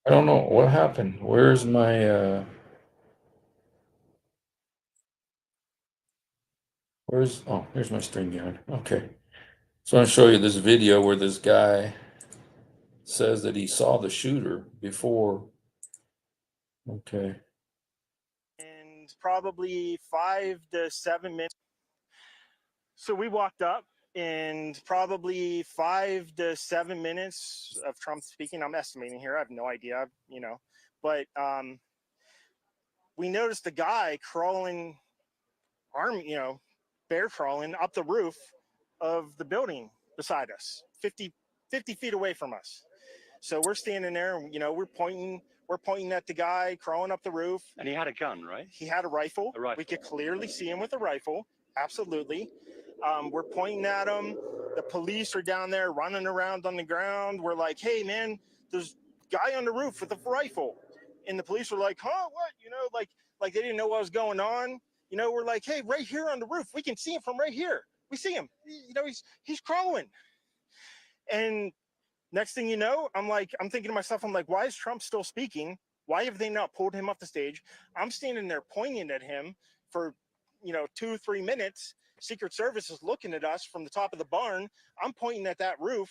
I don't know what happened. Where's my here's my StreamYard. Okay. So I'm gonna show you this video where this guy says that he saw the shooter before. Okay. And probably 5 to 7 minutes. So we walked up, and probably 5 to 7 minutes of Trump speaking. I'm estimating here. I have no idea, but we noticed a guy crawling, bear crawling up the roof of the building beside us, 50 feet away from us. So we're standing there, and we're pointing at the guy crawling up the roof. And he had a gun, right? He had a rifle. A rifle. We could clearly see him with a rifle. Absolutely. We're pointing at him. The police are down there running around on the ground. We're like, hey, man, there's a guy on the roof with a rifle. And the police were like, huh, what? Like they didn't know what was going on. We're like, hey, right here on the roof. We can see him from right here. We see him. He's crawling. And next thing you know, I'm thinking to myself, why is Trump still speaking? Why have they not pulled him off the stage? I'm standing there pointing at him for, 2-3 minutes. Secret Service is looking at us from the top of the barn. I'm pointing at that roof,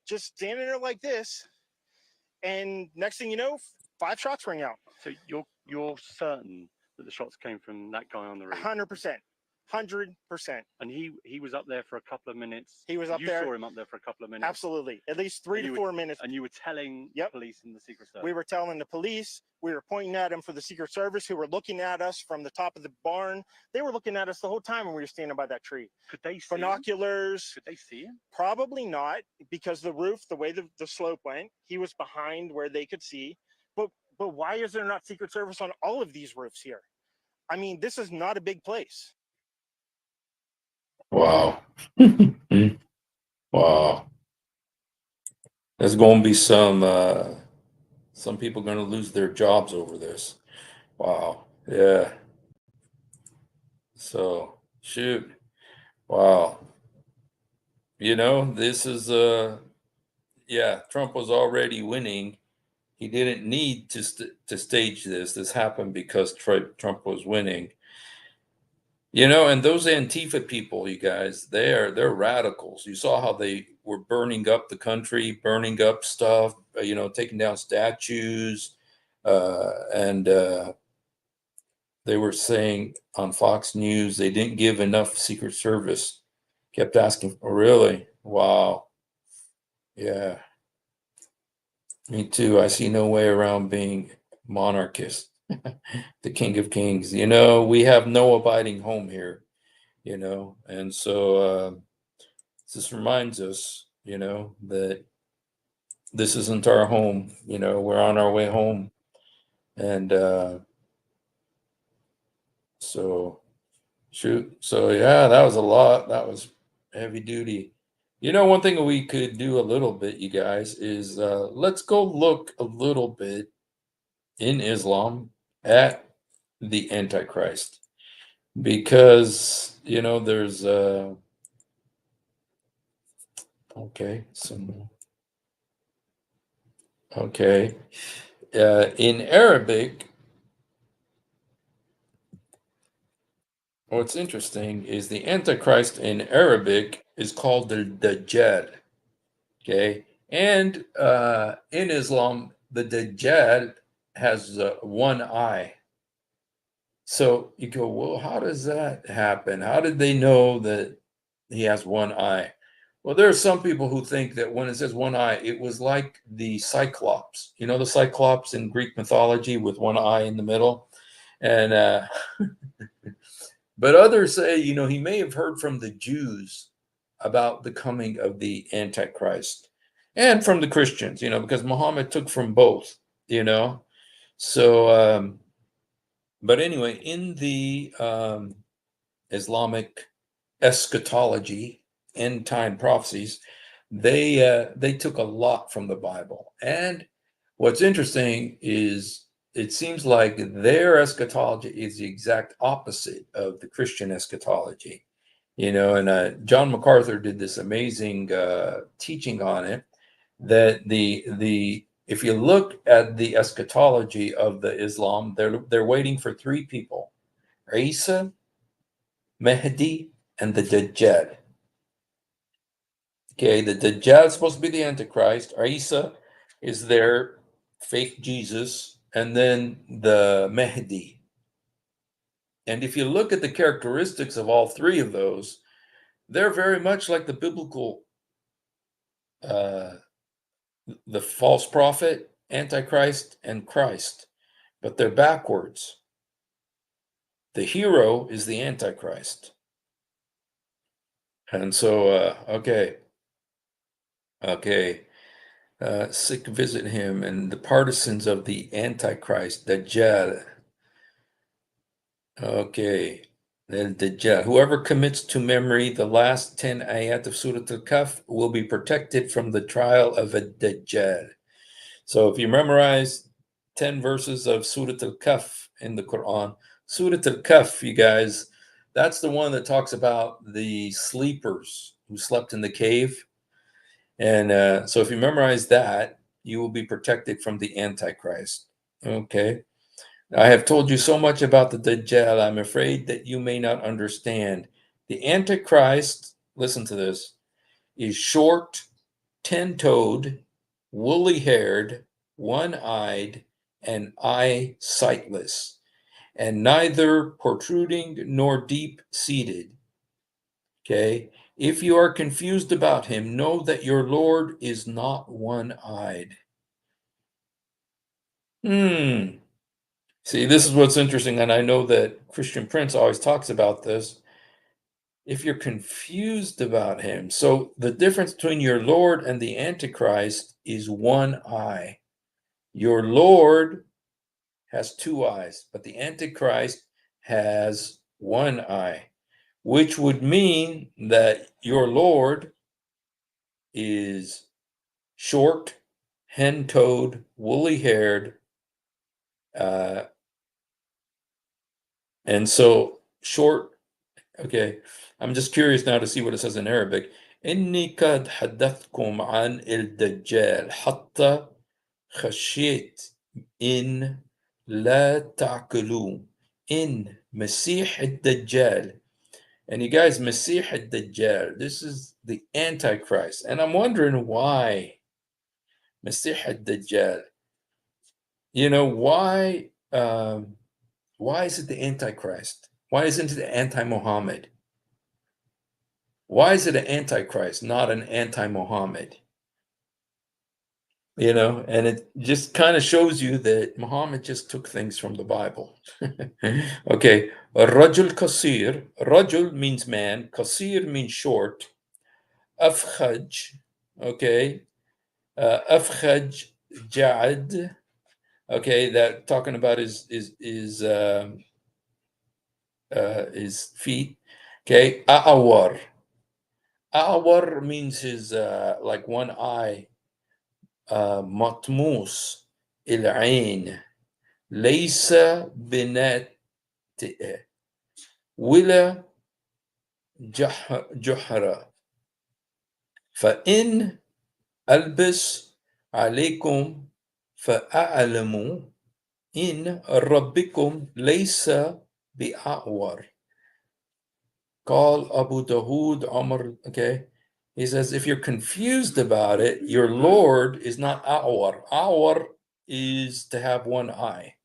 just standing there like this. And next thing you know, 5 shots ring out. So you're certain that the shots came from that guy on the roof? 100%. 100%. And he was up there for a couple of minutes. He was up there. You saw him up there for a couple of minutes. Absolutely. At least 3 to 4 minutes. And you were telling the police and the Secret Service. We were telling the police. We were pointing at him for the Secret Service, who were looking at us from the top of the barn. They were looking at us the whole time when we were standing by that tree. Could they see binoculars? Could they see him? Probably not, because the roof, the way the slope went, he was behind where they could see. But why is there not Secret Service on all of these roofs here? I mean, this is not a big place. Wow. Wow. There's going to be some people going to lose their jobs over this. Wow. Yeah. So, shoot. Wow. This is Trump was already winning. He didn't need to stage this. This happened because Trump was winning. And those Antifa people, you guys, they're radicals. You saw how they were burning up the country, burning up stuff, taking down statues, and they were saying on Fox News they didn't give enough Secret Service. Kept asking, oh, really? Wow. Yeah. Me too. I see no way around being monarchist. The King of Kings. We have no abiding home here, and so this reminds us, that this isn't our home. We're on our way home, and so shoot. So yeah, that was a lot. That was heavy duty. One thing we could do a little bit, you guys, is let's go look a little bit in Islam at the Antichrist, because there's in Arabic, what's interesting is the Antichrist in Arabic is called the Dajjal. Okay, and in Islam, the Dajjal has one eye. So you go, well, how does that happen? How did they know that he has one eye? Well, there are some people who think that when it says one eye, it was like the Cyclops. You know, the Cyclops in Greek mythology with one eye in the middle. And, but others say, you know, he may have heard from the Jews about the coming of the Antichrist and from the Christians, you know, because Muhammad took from both, you know. So, but anyway, in the Islamic eschatology, end time prophecies, they took a lot from the Bible. And what's interesting is it seems like their eschatology is the exact opposite of the Christian eschatology. You know, and John MacArthur did this amazing teaching on it. That the if you look at the eschatology of the Islam, they're waiting for three people: Isa, Mahdi, and the Dajjal. Okay, the Dajjal is supposed to be the Antichrist. Isa is their fake Jesus, and then the Mahdi. And if you look at the characteristics of all three of those, they're very much like the biblical, the false prophet, Antichrist, and Christ, but they're backwards. The hero is the Antichrist. And so, okay. Sick visit him and the partisans of the Antichrist, Dajjal. Okay, then Dajjal. Whoever commits to memory the last 10 ayat of Surah Al-Kahf will be protected from the trial of a Dajjal. So if you memorize 10 verses of Surah Al-Kahf in the Quran, Surah Al-Kahf, you guys, that's the one that talks about the sleepers who slept in the cave. And so if you memorize that, you will be protected from the Antichrist. Okay. I have told you so much about the Dajjal, I'm afraid that you may not understand. The Antichrist, listen to this, is short, 10-toed, woolly-haired, one-eyed, and eye-sightless, and neither protruding nor deep-seated. Okay? If you are confused about him, know that your Lord is not one-eyed. See, this is what's interesting, and I know that Christian Prince always talks about this. If you're confused about him, so the difference between your Lord and the Antichrist is one eye. Your Lord has two eyes, but the Antichrist has one eye, which would mean that your Lord is short, hen-toed, woolly-haired, and so short. Okay, I'm just curious now to see what it says in Arabic. إني قد حدثتكم عن الدجال حتى خشيت إن لا تعقلون إن مسيح الدجال. And you guys, Masih al-Dajjal, this is the Antichrist. And I'm wondering why Masih al-Dajjal. You know, why is it the Antichrist? Why isn't it anti-Muhammad? Why is it an Antichrist, not an anti-Muhammad? You know, and it just kind of shows you that Muhammad just took things from the Bible. Okay, Rajul Qasir. Rajul means man. Qasir means short. Afkhaj. Okay, Afkhaj Ja'ad. Okay, that talking about his feet. Okay, A'awar. A'awar means his like one eye. مطموس العين ليس بناتئ ولا جحرة فإن ألبس عليكم فأعلموا إن ربكم ليس بأعور. قال أبو داود عمر. Okay, he says, if you're confused about it, your Lord is not Awar. Awar is to have one eye.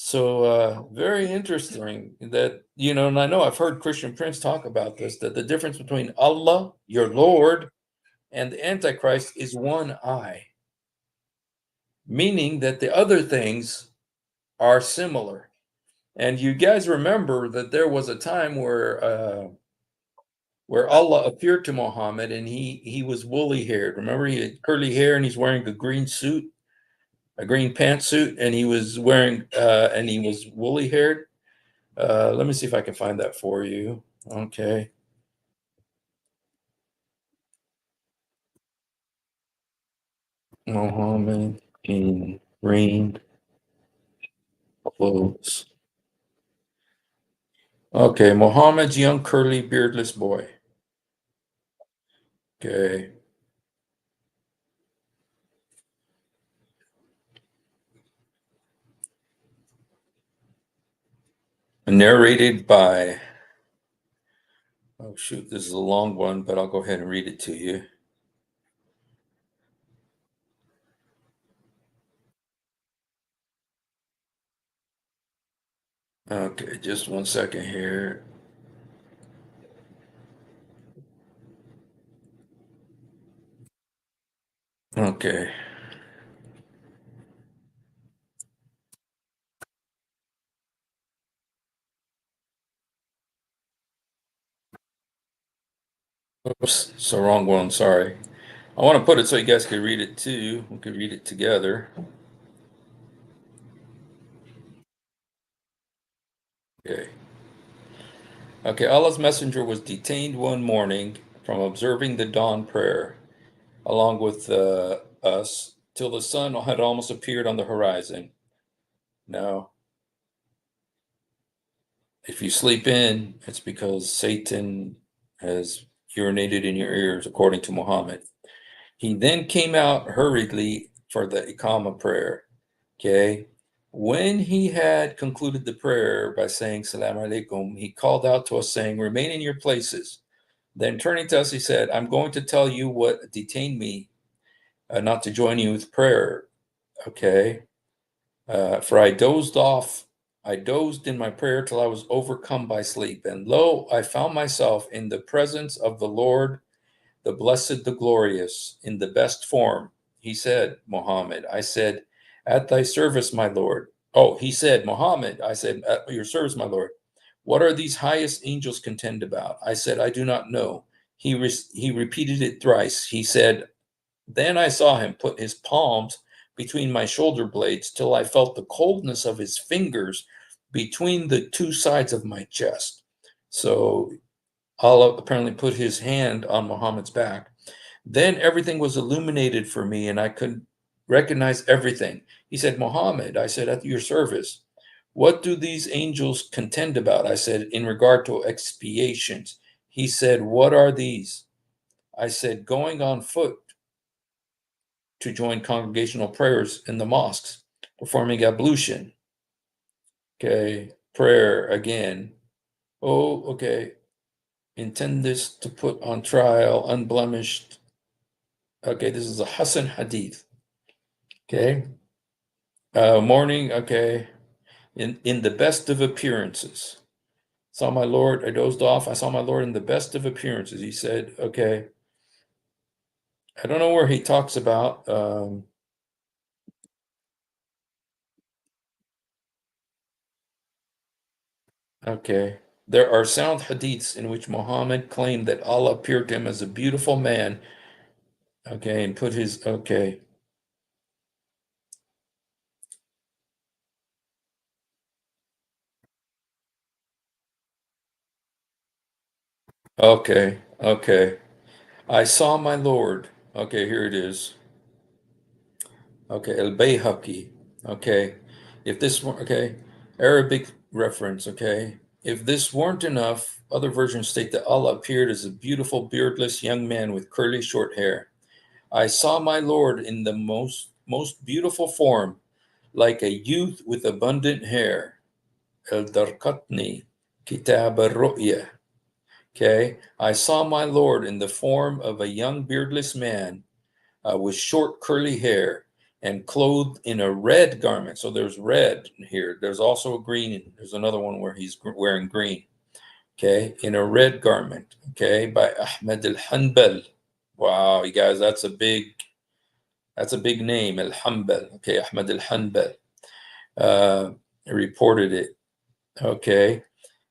So very interesting that, and I know I've heard Christian Prince talk about this, that the difference between Allah, your Lord, and the Antichrist is one eye, meaning that the other things are similar. And you guys remember that there was a time where Allah appeared to Muhammad and he was woolly haired. Remember, he had curly hair and he's wearing a green suit, a green pantsuit, and he was wearing and he was woolly haired. Let me see if I can find that for you. Okay. Muhammad in green clothes. Okay, Muhammad's young curly beardless boy. Okay. Narrated by, oh shoot, this is a long one, but I'll go ahead and read it to you. Okay, just 1 second here. Okay. Oops, it's the wrong one, sorry. I want to put it so you guys can read it too. We could read it together. Okay. Okay, Allah's messenger was detained one morning from observing the dawn prayer along with us till the sun had almost appeared on the horizon. Now, if you sleep in, it's because Satan has urinated in your ears, according to Muhammad. He then came out hurriedly for the Iqamah prayer. Okay. When he had concluded the prayer by saying Salam alaikum, he called out to us saying, remain in your places. Then turning to us, he said, I'm going to tell you what detained me not to join you with prayer. Okay. For I dozed off. I dozed in my prayer till I was overcome by sleep. And lo, I found myself in the presence of the Lord, the blessed, the glorious, in the best form. He said, Muhammad, I said, at thy service, my Lord. Oh, he said, Muhammad, I said, at your service, my Lord. What are these highest angels contend about? I said, I do not know. He repeated it thrice. He said, then I saw him put his palms between my shoulder blades till I felt the coldness of his fingers between the two sides of my chest. So Allah apparently put his hand on Muhammad's back. Then everything was illuminated for me and I could recognize everything. He said, Muhammad, I said, at your service. What do these angels contend about? I said, in regard to expiations. He said, what are these? I said, going on foot to join congregational prayers in the mosques, performing ablution. Okay, prayer again. Oh, okay. Intend this to put on trial, unblemished. Okay, this is a Hasan hadith. Okay. Morning, okay. In the best of appearances. Saw my Lord, I dozed off. I saw my Lord in the best of appearances. He said, okay. I don't know where he talks about. Okay. There are sound hadiths in which Muhammad claimed that Allah appeared to him as a beautiful man. Okay, and put his, okay. Okay, okay. I saw my Lord. Okay, here it is. Okay, Al-Bayhaqi. Okay. If this were, okay, Arabic reference, okay. If this weren't enough, other versions state that Allah appeared as a beautiful beardless young man with curly short hair. I saw my Lord in the most beautiful form, like a youth with abundant hair. El-Darqutni, Kitab al-Ru'ya. Okay, I saw my Lord in the form of a young beardless man with short curly hair. and clothed in a red garment. So there's red here. There's also a green. There's another one where he's wearing green. Okay, in a red garment. Okay, by Ahmed al-Hanbal. Wow, you guys, that's a big name, al-Hanbal. Okay, Ahmed al-Hanbal reported it. Okay,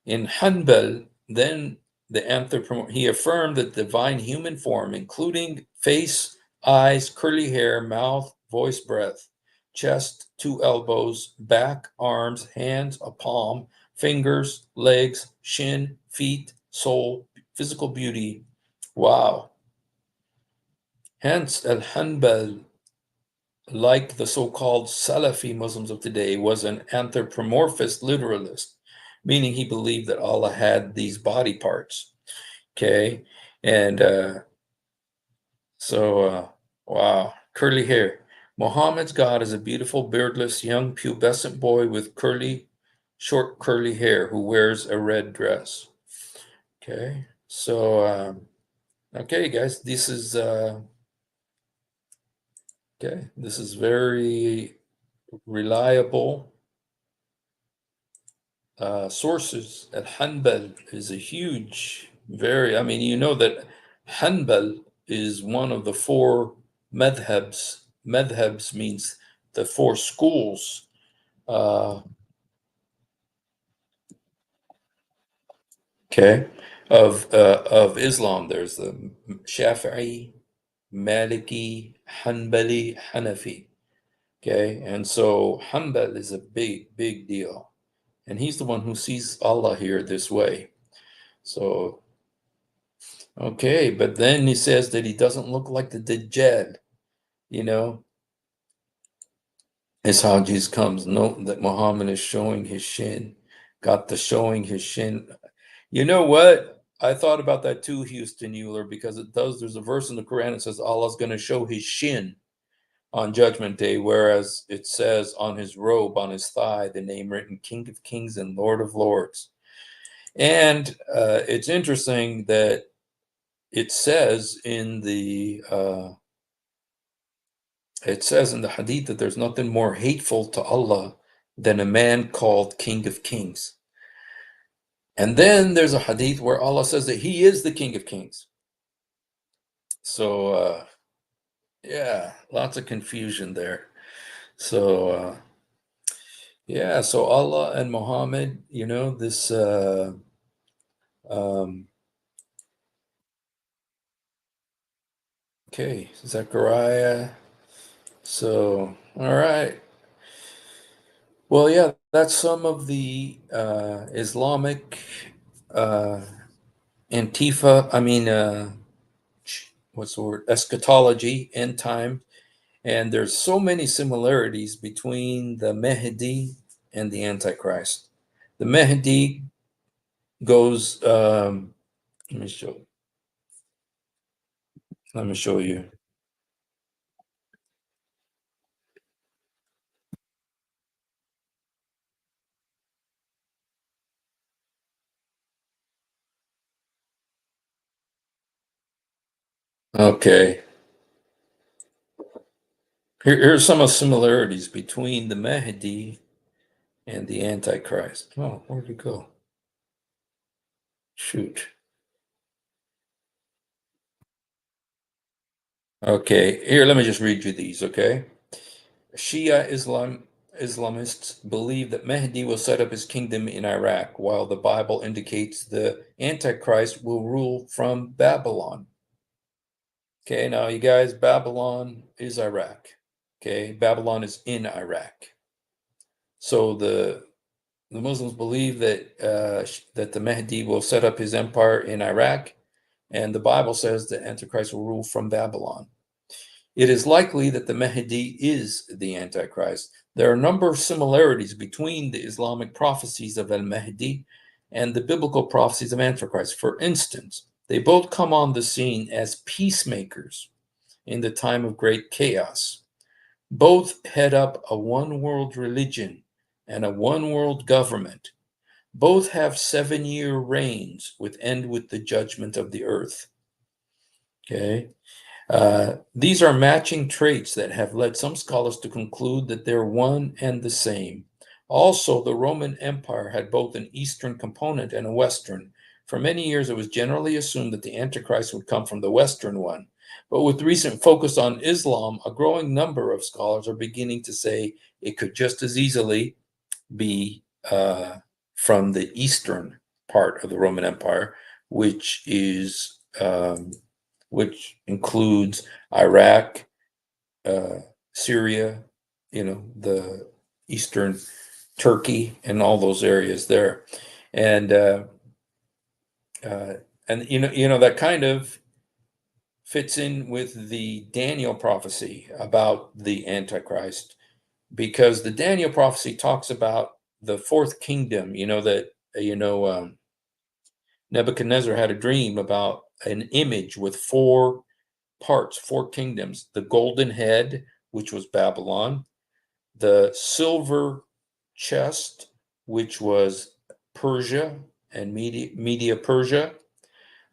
in Hanbal, then he affirmed that divine human form, including face, eyes, curly hair, mouth, voice, breath, chest, 2 elbows, back, arms, hands, a palm, fingers, legs, shin, feet, soul, physical beauty. Wow. Hence, al-Hanbal, like the so-called Salafi Muslims of today, was an anthropomorphist literalist, meaning he believed that Allah had these body parts. Okay, and wow, curly hair. Muhammad's God is a beautiful, beardless, young, pubescent boy with short curly hair who wears a red dress. Okay, so okay, guys, this is okay. This is very reliable sources. At Hanbal is a huge, I mean, you know that Hanbal is one of the 4 madhabs. Madhabs means the 4 schools. Okay, of Islam. There's the Shafi'i, Maliki, Hanbali, Hanafi. Okay, and so Hanbal is a big deal. And he's the one who sees Allah here this way. So, okay, but then he says that he doesn't look like the Dajjal, you know. It's how Jesus comes. Note that Muhammad is showing his shin. Got the showing his shin. You know what? I thought about that too, Houston Euler, because there's a verse in the Quran that says Allah's going to show his shin on Judgment Day, whereas it says on his robe, on his thigh, the name written King of Kings and Lord of Lords. And it's interesting that it says in the hadith that there's nothing more hateful to Allah than a man called King of Kings. And then there's a hadith where Allah says that he is the King of Kings. So yeah, lots of confusion there. So yeah, so Allah and Muhammad, you know, this okay, Zechariah. So all right. Well, yeah, that's some of the Islamic Antifa, what's the word? Eschatology, end time. And there's so many similarities between the Mahdi and the Antichrist. The Mahdi goes, let me show you. Okay. Here's some of the similarities between the Mahdi and the Antichrist. Oh, where'd it go? Shoot. Okay, here, let me just read you these, okay? Shia Islamists believe that Mahdi will set up his kingdom in Iraq, while the Bible indicates the Antichrist will rule from Babylon. Okay, now you guys, Babylon is Iraq. Okay, Babylon is in Iraq. So the Muslims believe that that the Mahdi will set up his empire in Iraq, and the Bible says that Antichrist will rule from Babylon. It is likely that the Mahdi is the Antichrist. There are a number of similarities between the Islamic prophecies of al-Mahdi and the biblical prophecies of Antichrist. For instance, they both come on the scene as peacemakers in the time of great chaos. Both head up a one-world religion and a one-world government. Both have 7-year reigns, which end with the judgment of the earth. Okay. These are matching traits that have led some scholars to conclude that they're one and the same. Also, the Roman Empire had both an Eastern component and a Western. For many years, it was generally assumed that the Antichrist would come from the Western one. But with recent focus on Islam, a growing number of scholars are beginning to say it could just as easily be from the Eastern part of the Roman Empire, which is which includes Iraq, Syria, the Eastern Turkey, and all those areas there, and that kind of fits in with the Daniel prophecy about the Antichrist, because the Daniel prophecy talks about the fourth kingdom. Nebuchadnezzar had a dream about an image with four parts, four kingdoms: the golden head, which was Babylon; the silver chest, which was Persia and Media Persia;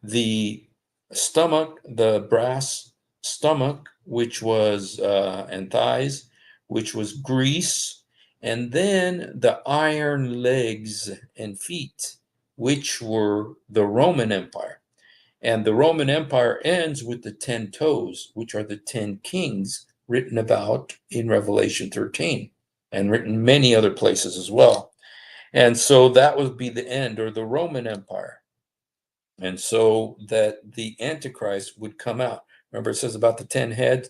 the stomach, the brass stomach, which was and thighs, which was Greece; and then the iron legs and feet, which were the Roman Empire. And the Roman Empire ends with the 10 toes, which are the 10 kings written about in Revelation 13 and written many other places as well. And so that would be the end, or the Roman Empire. And so that the Antichrist would come out. Remember, it says about the 10 heads.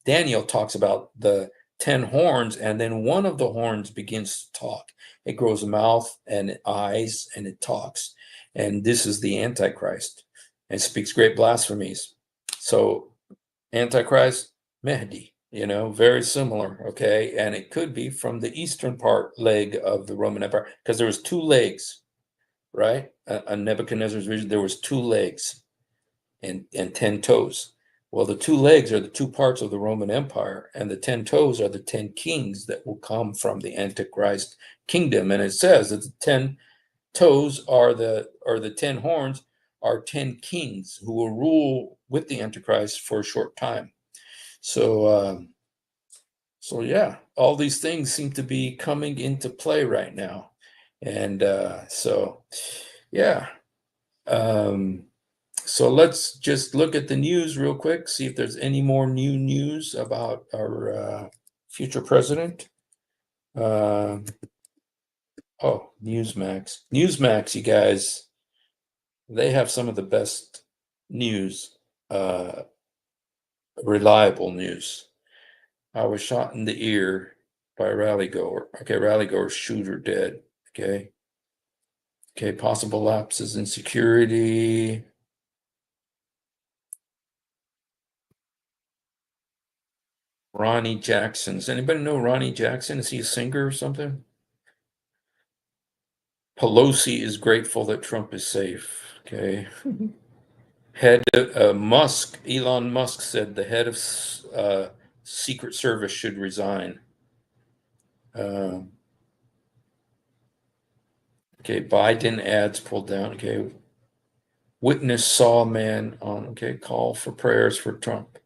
Daniel talks about the 10 horns, and then one of the horns begins to talk. It grows a mouth and eyes, and it talks. And this is the Antichrist, and speaks great blasphemies. So Antichrist, Mahdi, very similar, okay? And it could be from the eastern leg of the Roman Empire, because there was two legs, right? On Nebuchadnezzar's vision, there was two legs and 10 toes. Well, the two legs are the two parts of the Roman Empire, and the 10 toes are the 10 kings that will come from the Antichrist kingdom. And it says that the 10 toes are the 10 horns are 10 kings who will rule with the Antichrist for a short time. So yeah, all these things seem to be coming into play right now. And so yeah. So let's just look at the news real quick, see if there's any more new news about our future president. Oh, Newsmax. Newsmax, you guys, they have some of the best news, reliable news. I was shot in the ear by a rally goer. Okay, rally goer, shooter dead. Okay, possible lapses in security. Ronnie Jackson. Does anybody know Ronnie Jackson? Is he a singer or something? Pelosi is grateful that Trump is safe. Okay. Elon Musk said the head of Secret Service should resign. Okay, Biden ads pulled down. Okay. Witness saw man on, call for prayers for Trump.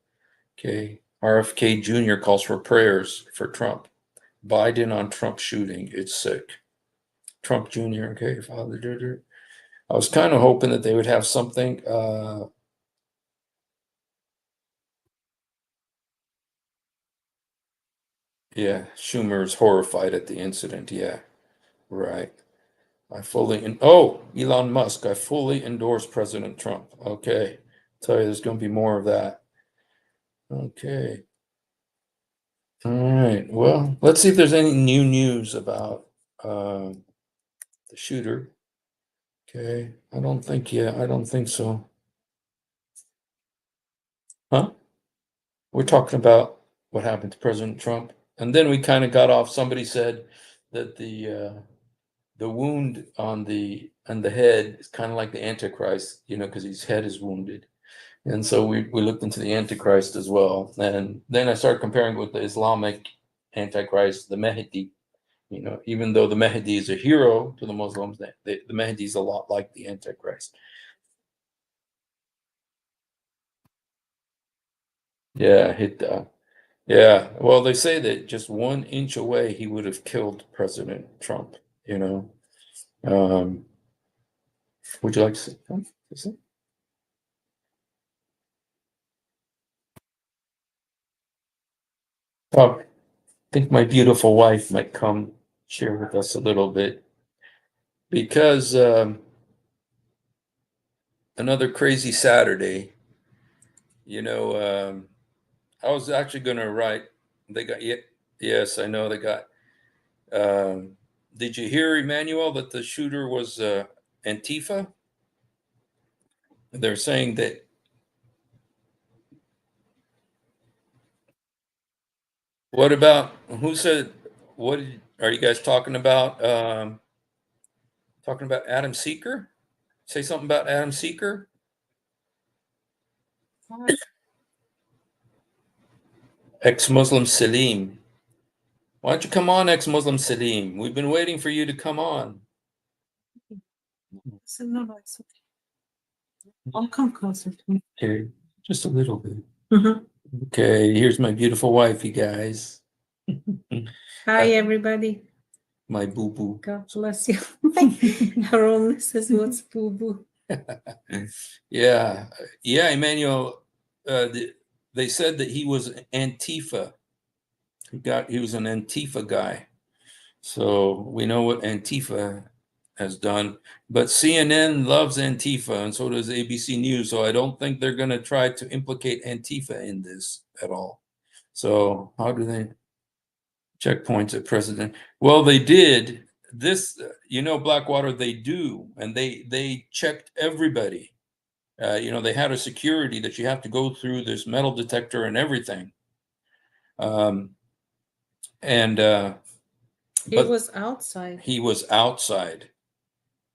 Okay. RFK Jr. calls for prayers for Trump. Biden on Trump shooting. It's sick. Trump Jr. Okay, Father. I was kind of hoping that they would have something. Yeah, Schumer is horrified at the incident. Yeah, right. Elon Musk. I fully endorse President Trump. Okay, tell you, there's going to be more of that. Okay. All right. Well, let's see if there's any new news about the shooter. Okay. I don't think so. Huh? We're talking about what happened to President Trump. And then we kind of got off. Somebody said that the wound on the head is kind of like the Antichrist, because his head is wounded. And so we looked into the Antichrist as well. And then I started comparing with the Islamic Antichrist, the Mahdi. Even though the Mahdi is a hero to the Muslims, the Mahdi is a lot like the Antichrist. Yeah, hit yeah. Well, they say that just 1 inch away, he would have killed President Trump, you know. Would you like to see? Oh, I think my beautiful wife might come share with us a little bit because another crazy Saturday, you know, I was actually going to write, they got, yes, I know they got, did you hear, Emmanuel, that the shooter was Antifa? They're saying that, what about, who said, are you guys talking about? Talking about Adam Seeker? Say something about Adam Seeker? Ex-Muslim Salim. Why don't you come on, ex-Muslim Salim? We've been waiting for you to come on. So no, it's okay. I'll come closer to me. Okay, just a little bit. Mhm. Okay, here's my beautiful wife, you guys. Hi, everybody. My boo-boo. God bless you. Her illness is what's boo boo. Yeah, Emmanuel. They said that he was Antifa. He was an Antifa guy. So we know what Antifa has done. But CNN loves Antifa, and so does ABC News. So I don't think they're going to try to implicate Antifa in this at all. So how do they checkpoints at President? Well, they did this. Blackwater. They do, and they checked everybody. They had a security that you have to go through this metal detector and everything. He But was outside. he was outside,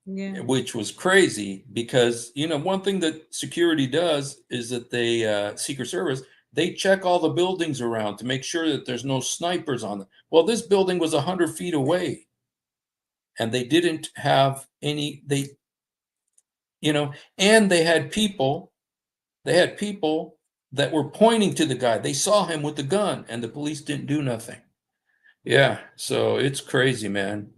Yeah. which was crazy because, one thing that security does is that they, Secret Service, they check all the buildings around to make sure that there's no snipers on them. Well, this building was 100 feet away and they didn't have any, and they had people that were pointing to the guy. They saw him with the gun and the police didn't do nothing. Yeah, so it's crazy, man.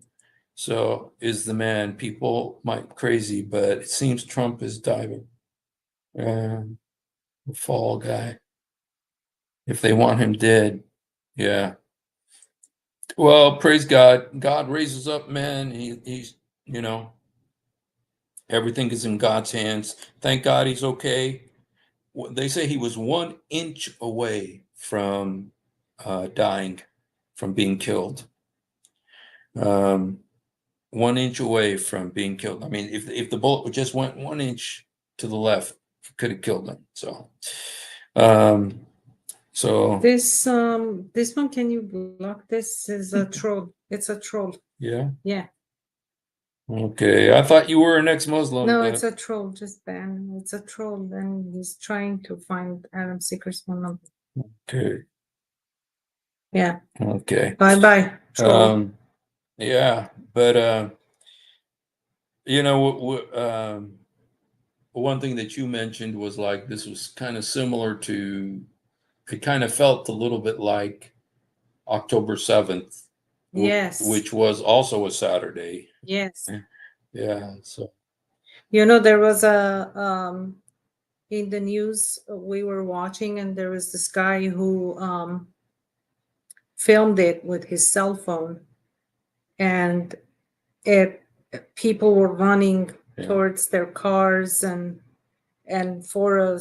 So is the man. People might crazy, but it seems Trump is diving. The fall guy. If they want him dead, yeah. Well, praise God. God raises up men. He's, everything is in God's hands. Thank God he's okay. They say he was 1 inch away from dying, from being killed. 1 inch away from being killed. I mean, if the bullet just went 1 inch to the left, it could have killed him. So, This one, can you block? This is a troll. It's a troll. yeah. Yeah. Okay, I thought you were an ex-Muslim. No, but- it's a troll. Just ban. It's a troll, and he's trying to find Adam Seeker's phone number. Okay. Yeah. Okay. Bye bye. Troll. Yeah, but one thing that you mentioned was like this was kind of similar to. It kind of felt a little bit like October 7th. Yes. Which was also a Saturday. Yes. Yeah. So. There was a in the news we were watching, and there was this guy who filmed it with his cell phone, and people were running towards their cars, and for a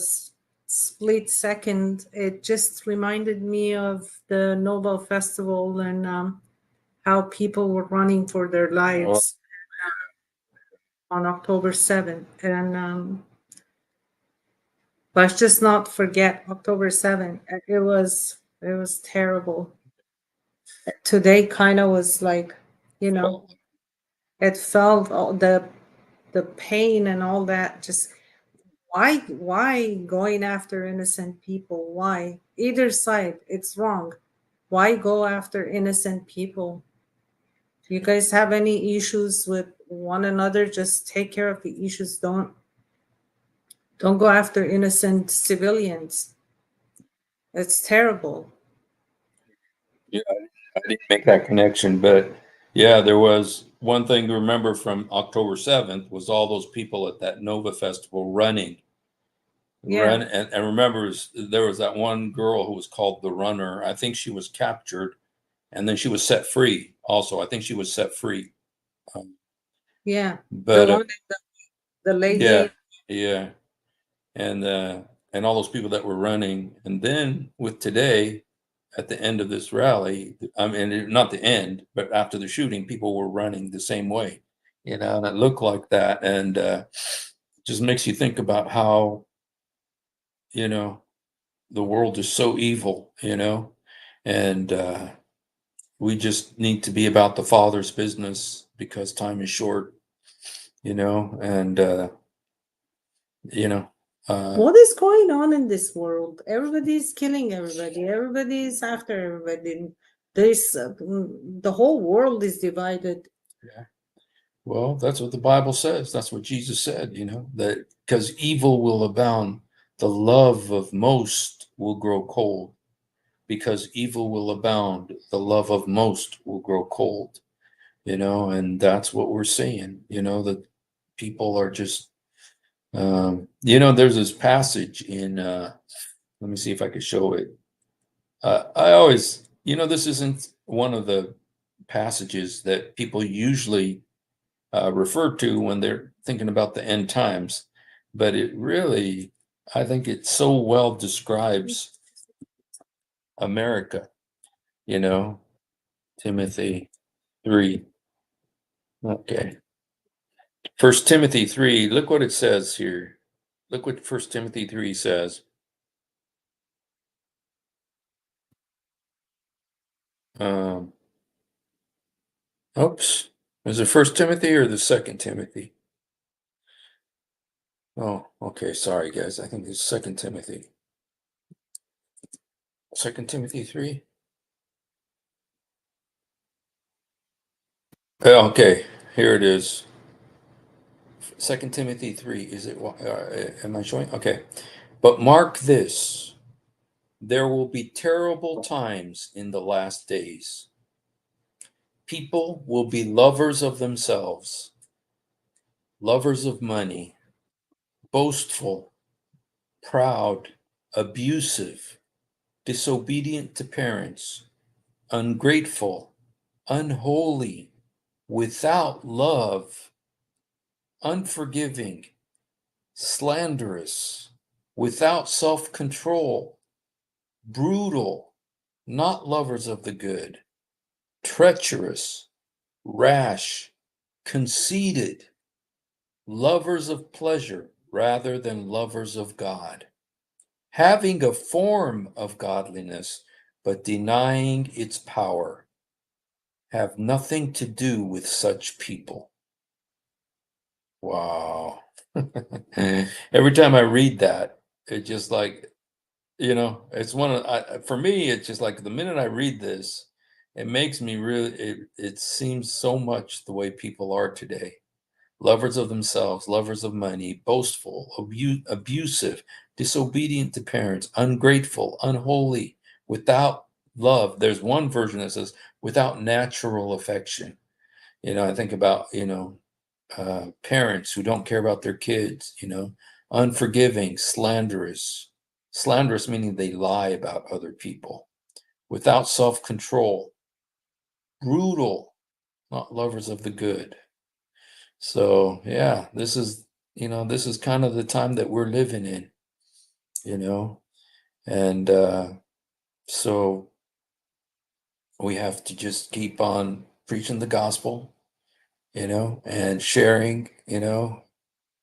split second, it just reminded me of the Nobel Festival and how people were running for their lives on October 7th. And let's just not forget October 7th. It was terrible. Today kind of was like, it felt all the pain and all that. Just why going after innocent people? Why? Either side, it's wrong. Why go after innocent people? Do you guys have any issues with one another? Just take care of the issues. Don't go after innocent civilians. It's terrible. Yeah, I didn't make that connection, but yeah, there was one thing to remember from October 7th was all those people at that Nova Festival running. Yeah. And remember, there was that one girl who was called the Runner. I think she was captured and then she was set free also. I think she was set free. Yeah. The But one, the yeah, lady. yeah. And all those people that were running. And then with today, at the end of this rally, I mean, not the end, but after the shooting, people were running the same way, and it looked like that. And just makes you think about how, you know, the world is so evil, and we just need to be about the Father's business because time is short, and, you know, What is going on in this world? Everybody's killing everybody. Everybody's after everybody. There's the whole world is divided. yeah. Well, that's what the Bible says. That's what Jesus said, that because evil will abound, the love of most will grow cold. Because evil will abound, the love of most will grow cold, and that's what we're seeing, that people are just, there's this passage in, let me see if I could show it. I always, this isn't one of the passages that people usually refer to when they're thinking about the end times, but it really, I think it so well describes America, you know, Timothy 3. Okay. First Timothy 3, look what it says here. Look what First Timothy 3 says. Um, oops. Is it First Timothy or the Second Timothy? Oh, okay. Sorry, guys. I think it's Second Timothy. Second Timothy 3. Okay, here it is. Second Timothy 3. Is it? Am I showing? Okay. But mark this: there will be terrible times in the last days. People will be lovers of themselves, lovers of money, boastful, proud, abusive, disobedient to parents, ungrateful, unholy, without love, unforgiving, slanderous, without self control, brutal, not lovers of the good, treacherous, rash, conceited, lovers of pleasure rather than lovers of God, having a form of godliness, but denying its power. Have nothing to do with such people. Wow. Every time I read that, it just like, it's for me, it's just like the minute I read this, it makes me really, it seems so much the way people are today. Lovers of themselves, lovers of money, boastful, abusive, disobedient to parents, ungrateful, unholy, without love. There's one version that says without natural affection. I think about, parents who don't care about their kids, unforgiving, slanderous meaning they lie about other people, without self-control, brutal, not lovers of the good. So yeah, this is kind of the time that we're living in, you know, and so we have to just keep on preaching the gospel, and sharing,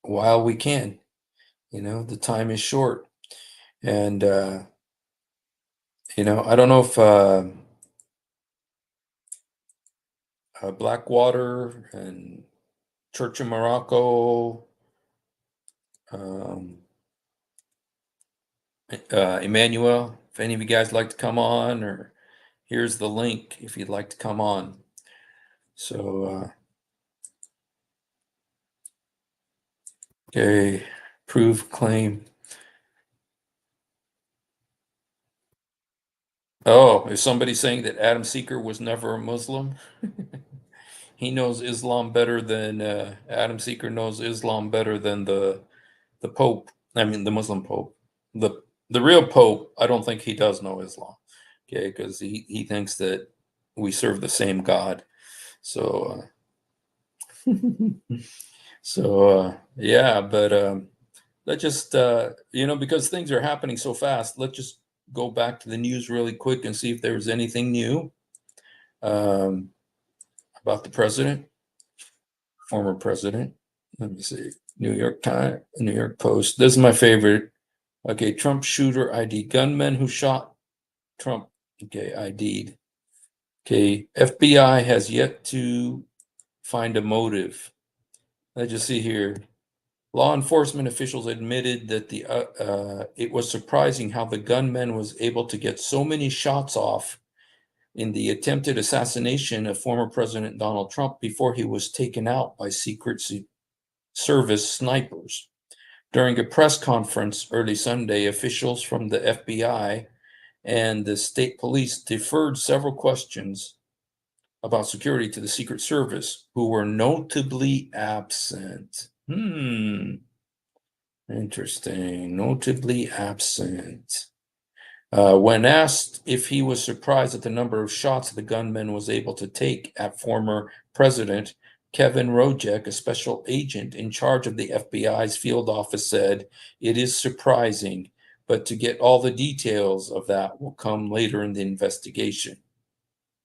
while we can. The time is short, and I don't know if Blackwater and Church of Morocco, um, Emmanuel, if any of you guys like to come on, or here's the link if you'd like to come on. So, okay, prove claim. Oh, is somebody saying that Adam Seeker was never a Muslim? He knows Islam better than Adam Seeker knows Islam better than the Pope. I mean, the Muslim Pope. The real Pope, I don't think he does know Islam. Okay, because he thinks that we serve the same God. So yeah, but let's just because things are happening so fast, let's just go back to the news really quick and see if there was anything new um, about the president, former president. Let me see. New York Times, New York Post. This is my favorite. Okay, Trump shooter ID. Gunmen who shot Trump. Okay, ID'd. Okay, FBI has yet to find a motive. Let's just see here. Law enforcement officials admitted that it was surprising how the gunman was able to get so many shots off in the attempted assassination of former President Donald Trump before he was taken out by Secret Service snipers. During a press conference early Sunday, officials from the FBI and the state police deferred several questions about security to the Secret Service, who were notably absent. Interesting. Notably absent. When asked if he was surprised at the number of shots the gunman was able to take at former President, Kevin Rojek, a special agent in charge of the FBI's field office, said, "It is surprising, but to get all the details of that will come later in the investigation."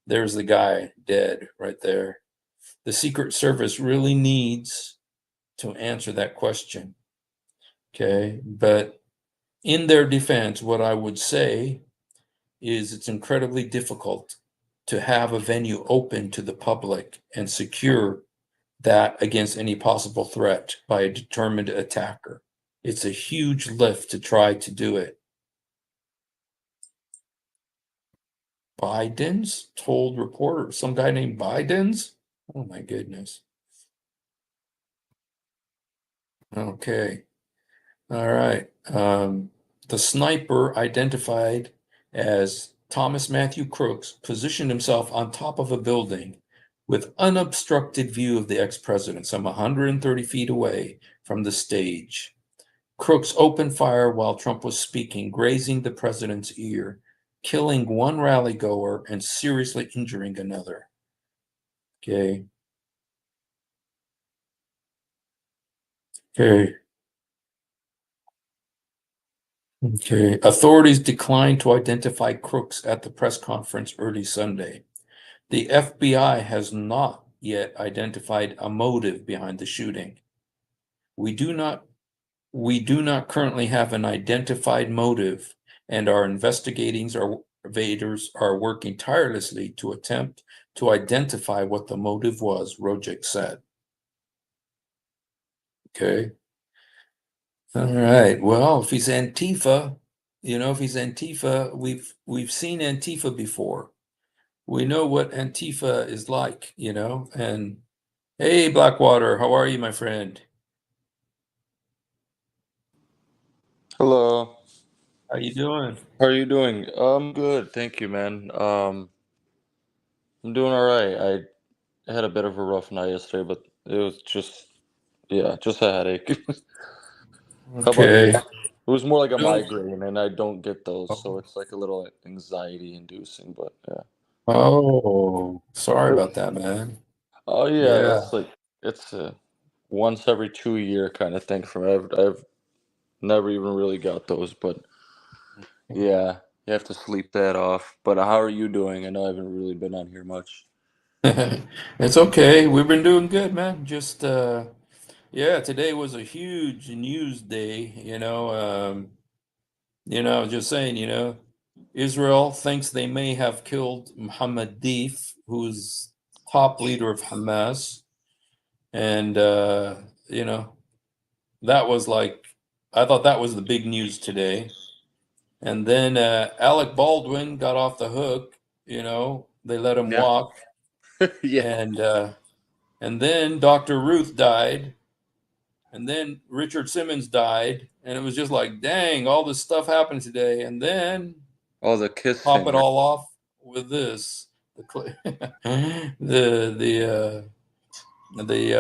There's the guy dead right there. The Secret Service really needs to answer that question. Okay, but in their defense, what I would say is it's incredibly difficult to have a venue open to the public and secure that against any possible threat by a determined attacker. It's a huge lift to try to do it. Biden's told reporters, some guy named Biden's? Oh my goodness. Okay. All right. The sniper, identified as Thomas Matthew Crooks, positioned himself on top of a building with unobstructed view of the ex-president, some 130 feet away from the stage. Crooks opened fire while Trump was speaking, grazing the president's ear, killing one rally goer and seriously injuring another. Okay. Authorities declined to identify Crooks at the press conference early Sunday. The FBI has not yet identified a motive behind the shooting. We do not currently have an identified motive, and our investigators are working tirelessly to attempt to identify what the motive was, Rojek said. Okay. All right. Well, if he's Antifa, we've seen Antifa before. We know what Antifa is like, and hey, Blackwater, how are you, my friend? Hello. How you doing? How are you doing? I'm good, thank you, man. I'm doing all right. I had a bit of a rough night yesterday, but it was just a headache. How about you? Okay. It was more like a No. migraine, and I don't get those, so it's like a little anxiety inducing, but yeah. Oh, sorry about that, man. Oh yeah, Yeah. it's a once every 2 year kind of thing for me. I've never even really got those, but yeah, you have to sleep that off. But how are you doing? I know I haven't really been on here much. It's okay. We've been doing good, man. Just yeah, today was a huge news day, just saying, Israel thinks they may have killed Mohammed Deif, who's top leader of Hamas. And that was I thought that was the big news today. And then Alec Baldwin got off the hook, they let him Yeah. walk. Yeah. And then Dr. Ruth died. And then Richard Simmons died. And it was just like, dang, all this stuff happened today. And then Oh, the kiss top it singer. all off with this, the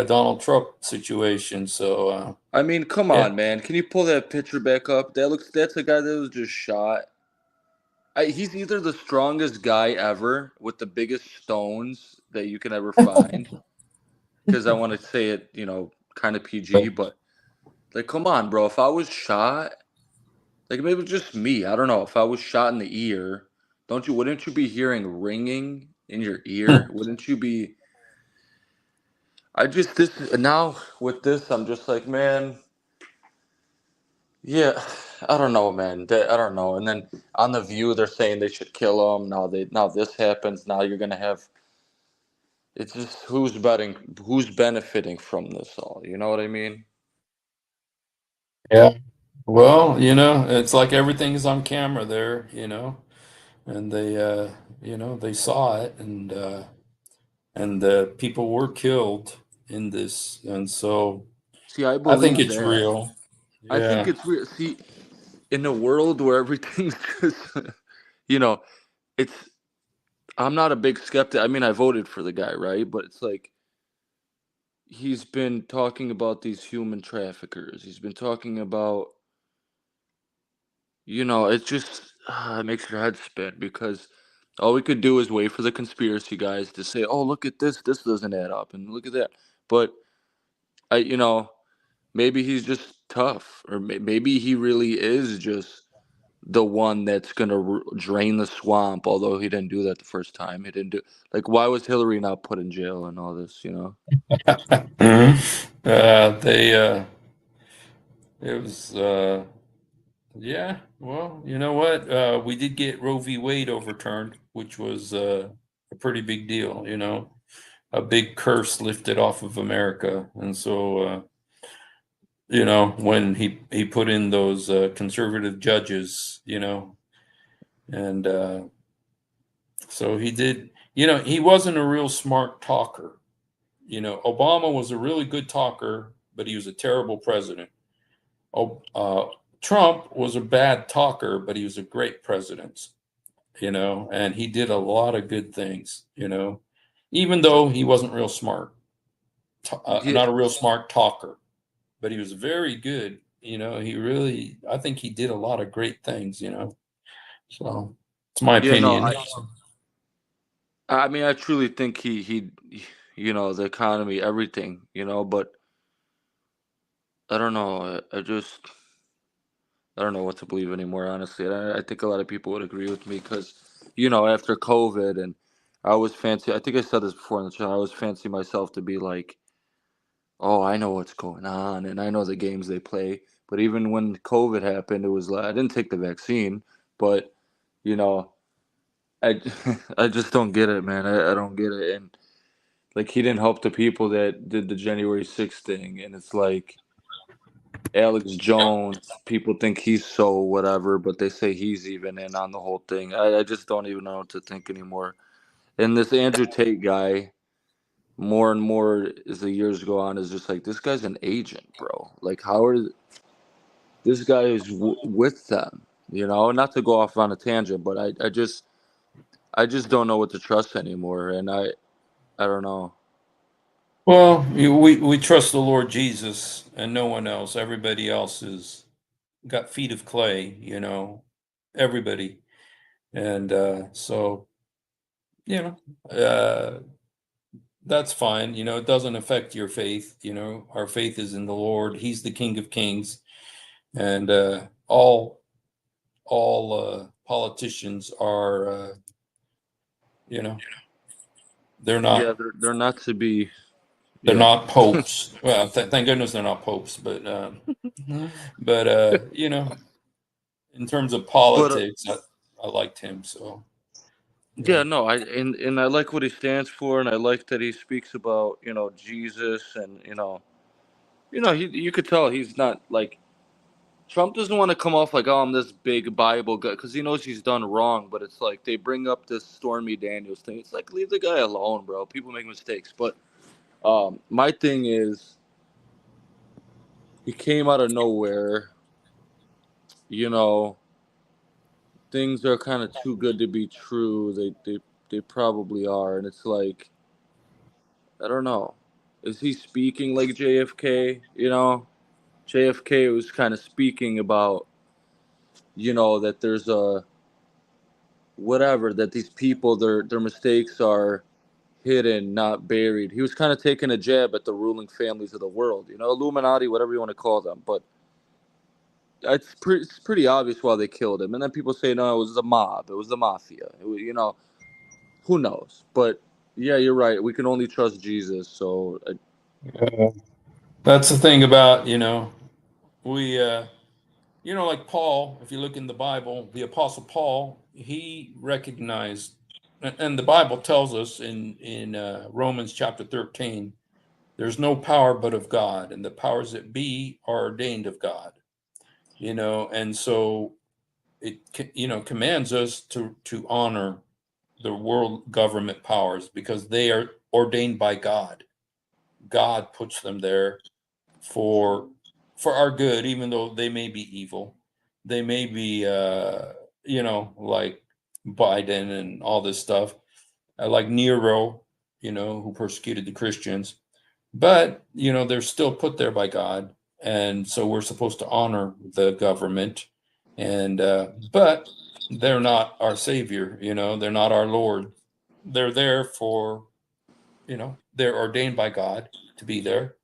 Donald Trump situation. So I mean, come yeah, on, man. Can you pull that picture back up? That's a guy that was just shot. He's either the strongest guy ever with the biggest stones that you can ever find. Because I want to say it, kind of PG, but like, come on, bro. If I was shot, like maybe just me, I don't know. If I was shot in the ear, wouldn't you be hearing ringing in your ear? Wouldn't you be? This now with this, I'm just like, man, yeah, I don't know, man. I don't know. And then on The View, they're saying they should kill him. Now this happens. Now you're gonna have. It's just who's benefiting from this all. You know what I mean? yeah. Well, it's like everything is on camera there, and they saw it, and people were killed in this, and so See, I I think believe it's that. real. I think Yeah. it's real. See, in a world where everything's just, you know, it's. I'm not a big skeptic. I mean, I voted for the guy, right? But it's like he's been talking about these human traffickers. He's been talking about, it just it makes your head spin because all we could do is wait for the conspiracy guys to say, "Oh, look at this. This doesn't add up," and look at that. But I, maybe he's just tough, or maybe he really is just the one that's gonna drain the swamp. Although he didn't do that the first time, he didn't do like why was Hillary not put in jail and all this, They it was yeah, well, you know what? We did get Roe v. Wade overturned, which was a pretty big deal, a big curse lifted off of America. And so when he put in those conservative judges, and so he did, he wasn't a real smart talker. Obama was a really good talker, but he was a terrible president. Oh, Trump was a bad talker, but he was a great president, and he did a lot of good things, even though he wasn't real smart, Yeah, not a real smart talker, but he was very good. I think he did a lot of great things, so it's my yeah. No, opinion. I mean, I truly think the economy, everything, but I don't know. I don't know what to believe anymore, honestly. And I think a lot of people would agree with me because, after COVID, and I always fancy, I think I said this before on the channel, I always fancy myself to be like, oh, I know what's going on and I know the games they play. But even when COVID happened, it was like, I didn't take the vaccine, but, you know, I, I just don't get it, man. I don't get it. And like, he didn't help the people that did the January 6th thing. And it's like, Alex Jones, people think he's so whatever, but they say he's even in on the whole thing. I just don't even know what to think anymore. And this Andrew Tate guy, more and more as the years go on, is just like, this guy's an agent, bro. Like, this guy is with them, Not to go off on a tangent, but I just don't know what to trust anymore. And I don't know. Well, we trust the Lord Jesus and no one else. Everybody else is got feet of clay, everybody. And so, you know, uh, that's fine. It doesn't affect your faith. Our faith is in the Lord. He's the King of Kings, and all politicians are, you know, they're Yeah, not they're not to be. they're Yeah, not popes. Well, thank goodness they're not popes. But in terms of but politics, I liked him. So yeah. yeah, no, and I like what he stands for, and I like that he speaks about Jesus, and you could tell he's not like Trump doesn't want to come off like, oh, I'm this big Bible guy, because he knows he's done wrong. But it's like they bring up this Stormy Daniels thing. It's like, leave the guy alone, bro. People make mistakes. But my thing is, he came out of nowhere, you know, things are kind of too good to be true. They probably are, and it's like, I don't know. Is he speaking like JFK? You know, JFK was kind of speaking about, that there's a whatever, that these people, their mistakes are hidden, not buried. He was kind of taking a jab at the ruling families of the world, Illuminati, whatever you want to call them. But it's pretty obvious why they killed him. And then people say, no, it was the mob, it was the mafia. Who knows? But yeah, you're right. We can only trust Jesus. So That's the thing about, we, like Paul, if you look in the Bible, the Apostle Paul, he recognized, and the Bible tells us in Romans chapter 13, there's no power but of God, and the powers that be are ordained of God, and so it, commands us to honor the world government powers because they are ordained by God. God puts them there for our good, even though they may be evil. They may be, like Biden and all this stuff, like Nero, who persecuted the Christians. But, they're still put there by God. And so we're supposed to honor the government. And, but they're not our savior, they're not our Lord. They're there for, they're ordained by God to be there.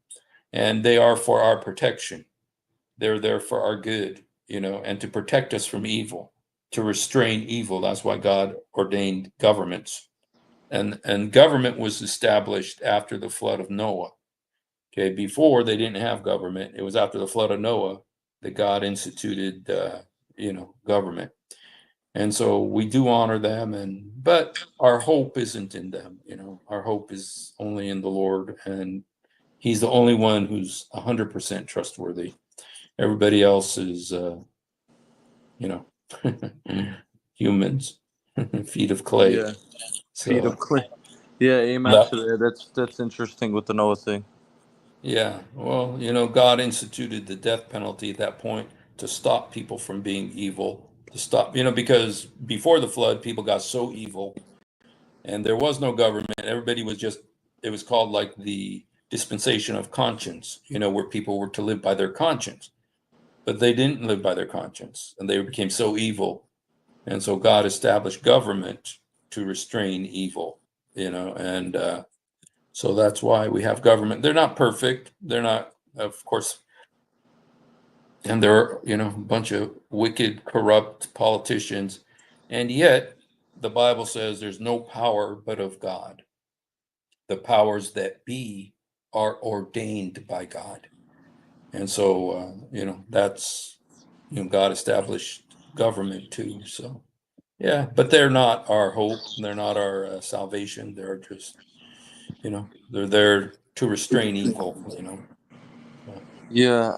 And they are for our protection. They're there for our good, and to protect us from evil, to restrain evil. That's why God ordained governments. And government was established after the flood of Noah. Okay, before they didn't have government. It was after the flood of Noah that God instituted, government. And so we do honor them, but our hope isn't in them. Our hope is only in the Lord, and He's the only one who's 100% trustworthy. Everybody else is, humans, feet of clay. yeah, feet of clay. Yeah, amen That- to that. That's interesting with the Noah thing. Yeah, well, God instituted the death penalty at that point to stop people from being evil, to stop, because before the flood, people got so evil and there was no government. Everybody was just, it was called like the dispensation of conscience, where people were to live by their conscience, but they didn't live by their conscience and they became so evil. And so God established government to restrain evil, and, so that's why we have government. They're not perfect. They're not, of course, and there are, a bunch of wicked, corrupt politicians. And yet the Bible says there's no power but of God. The powers that be are ordained by God. And so, that's, God established government too. So, yeah, but they're not our hope. They're not our salvation. They're just, they're there to restrain evil, Yeah,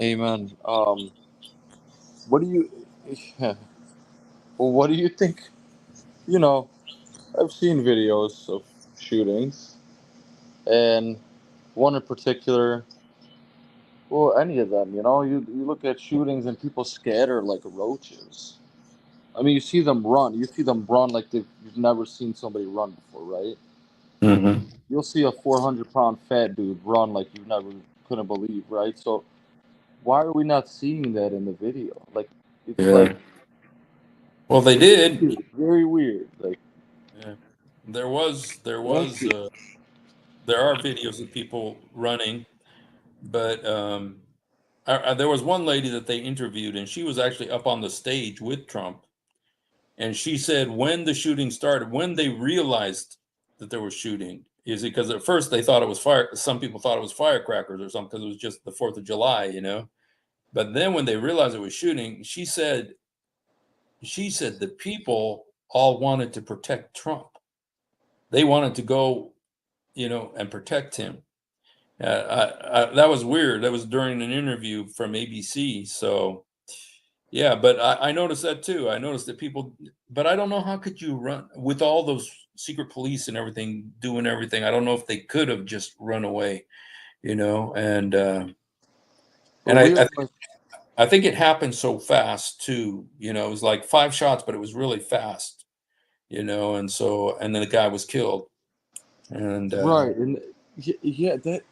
amen. What do you, well, what do you think? I've seen videos of shootings, and one in particular. Well, any of them, you look at shootings and people scatter like roaches. I mean, you see them run. You see them run like you've never seen somebody run before, right? Mm-hmm. You'll see a 400-pound fat dude run like you never couldn't believe, right? So why are we not seeing that in the video? Like, it's Yeah. like, Well, they did. very weird. Like, Yeah. There are videos of people running, but there was one lady that they interviewed, and she was actually up on the stage with Trump, and she said when the shooting started, when they realized that there was shooting, is it because at first they thought it was fire? Some people thought it was firecrackers or something because it was just the 4th of July, But then when they realized it was shooting, she said the people all wanted to protect Trump. They wanted to go, and protect him. That was weird. That was during an interview from ABC. So, yeah, but I noticed that too. I noticed that people, but I don't know how could you run with all those secret police and everything doing everything. I don't know if they could have just run away, and but I, we I like, I think it happened so fast too. You know, it was like 5 shots, but it was really fast. You know, and then the guy was killed. And Right, and yeah, that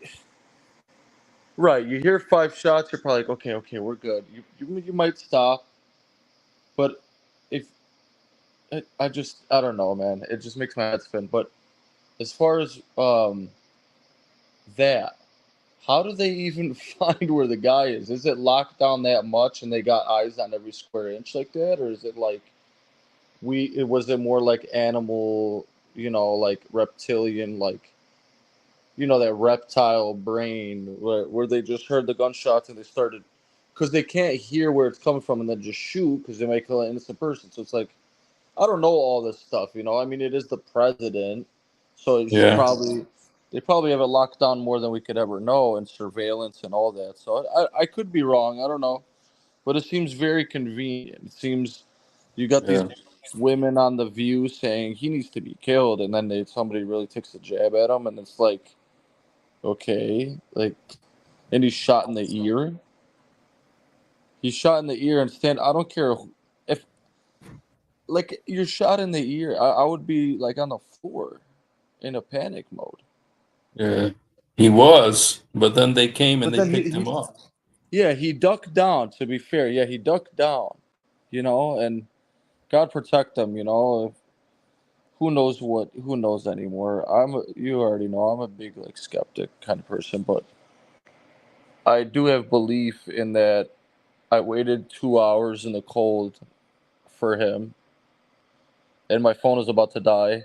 right. You hear 5 shots, you're probably like, okay, we're good. You might stop, but if I don't know, man. It just makes my head spin. But as far as that, how do they even find where the guy is? Is it locked down that much, and they got eyes on every square inch like that, or is it like was it more like animal, like reptilian, like that reptile brain where they just heard the gunshots and they started because they can't hear where it's coming from and then just shoot because they might kill an innocent person. So it's like I don't know all this stuff. I mean, it is the president, so it should yeah, they probably have it locked down more than we could ever know and surveillance and all that. So I could be wrong. I don't know, but it seems very convenient. It seems you got these yeah, women on the View saying he needs to be killed, and then somebody really takes a jab at him, and it's like. Okay, like, and he's shot in the ear. He's shot in the ear and stand. I don't care if, like, you're shot in the ear. I would be like on the floor, in a panic mode. yeah. He was, but then they came and But they then picked him up. yeah, he ducked down. To be fair, yeah, he ducked down. And God protect him. Who knows what? Who knows anymore? You already know. I'm a big like skeptic kind of person, but I do have belief in that. I waited 2 hours in the cold for him, and my phone was about to die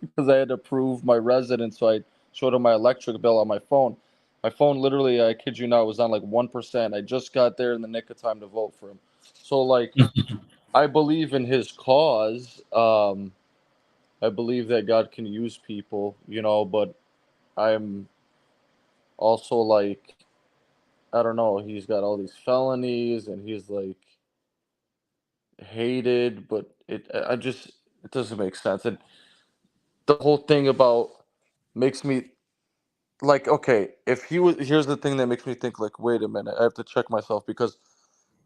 because I had to prove my residence. So I showed him my electric bill on my phone. My phone, literally, I kid you not, was on like 1%. I just got there in the nick of time to vote for him. So, like, I believe in his cause. I believe that God can use people, but I'm also like, I don't know, he's got all these felonies and he's like, hated, but it doesn't make sense. And the whole thing about makes me like, okay, if he was here's the thing that makes me think like, wait a minute, I have to check myself because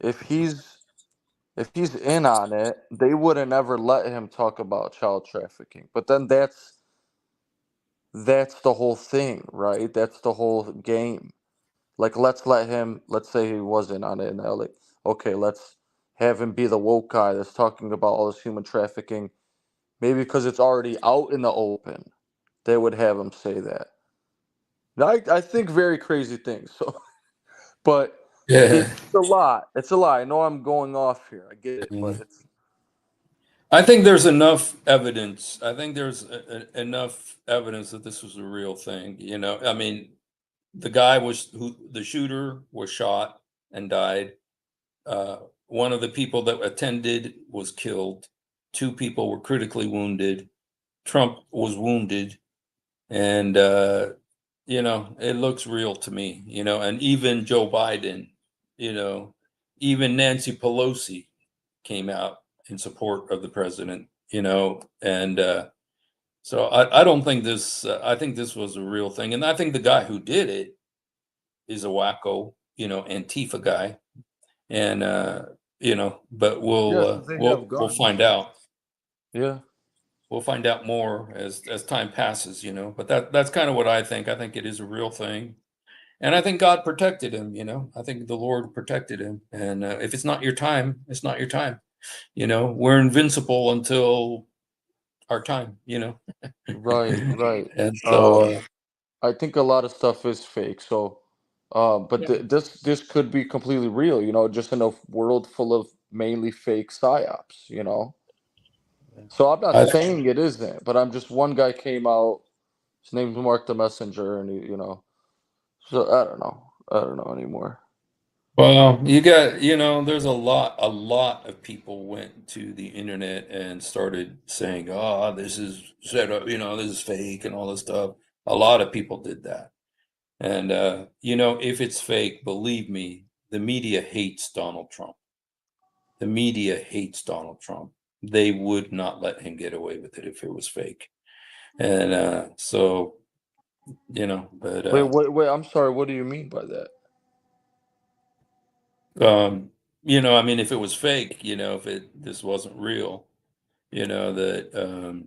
if he's in on it, they wouldn't ever let him talk about child trafficking. But then that's the whole thing, right? That's the whole game. Like, let's say he wasn't on it, and they're like, okay, let's have him be the woke guy that's talking about all this human trafficking. Maybe because it's already out in the open, they would have him say that. Now, I think very crazy things. So, but Yeah. it's a lot. It's a lot. I know I'm going off here. I get it, but Yeah. it's I think there's enough evidence. I think there's enough evidence that this was a real thing. I mean, the shooter was shot and died. One of the people that attended was killed. 2 people were critically wounded. Trump was wounded, and it looks real to me. And even Joe Biden, even Nancy Pelosi came out in support of the president. And so I don't think this. I think this was a real thing, and I think the guy who did it is a wacko, Antifa guy, and but yeah, 'cause they have we'll guns. find out. Yeah, We'll find out more as time passes, But that's kind of what I think. I think it is a real thing, and I think God protected him. I think the Lord protected him, and if it's not your time, it's not your time. We're invincible until our time. right. And so I think a lot of stuff is fake. So, but Yeah. this could be completely real. Just in a world full of mainly fake psyops. So I'm not I saying it isn't, but I'm just one guy came out. His name's Mark the Messenger, and So I don't know. I don't know anymore. Well, you got, there's a lot of people went to the internet and started saying, "Oh, this is set up, this is fake and all this stuff." A lot of people did that. And if it's fake, believe me, the media hates Donald Trump. The media hates Donald Trump. They would not let him get away with it if it was fake. And so, but Wait. I'm sorry. What do you mean by that? you know, I mean, if it was fake, you know, if this wasn't real, you know, that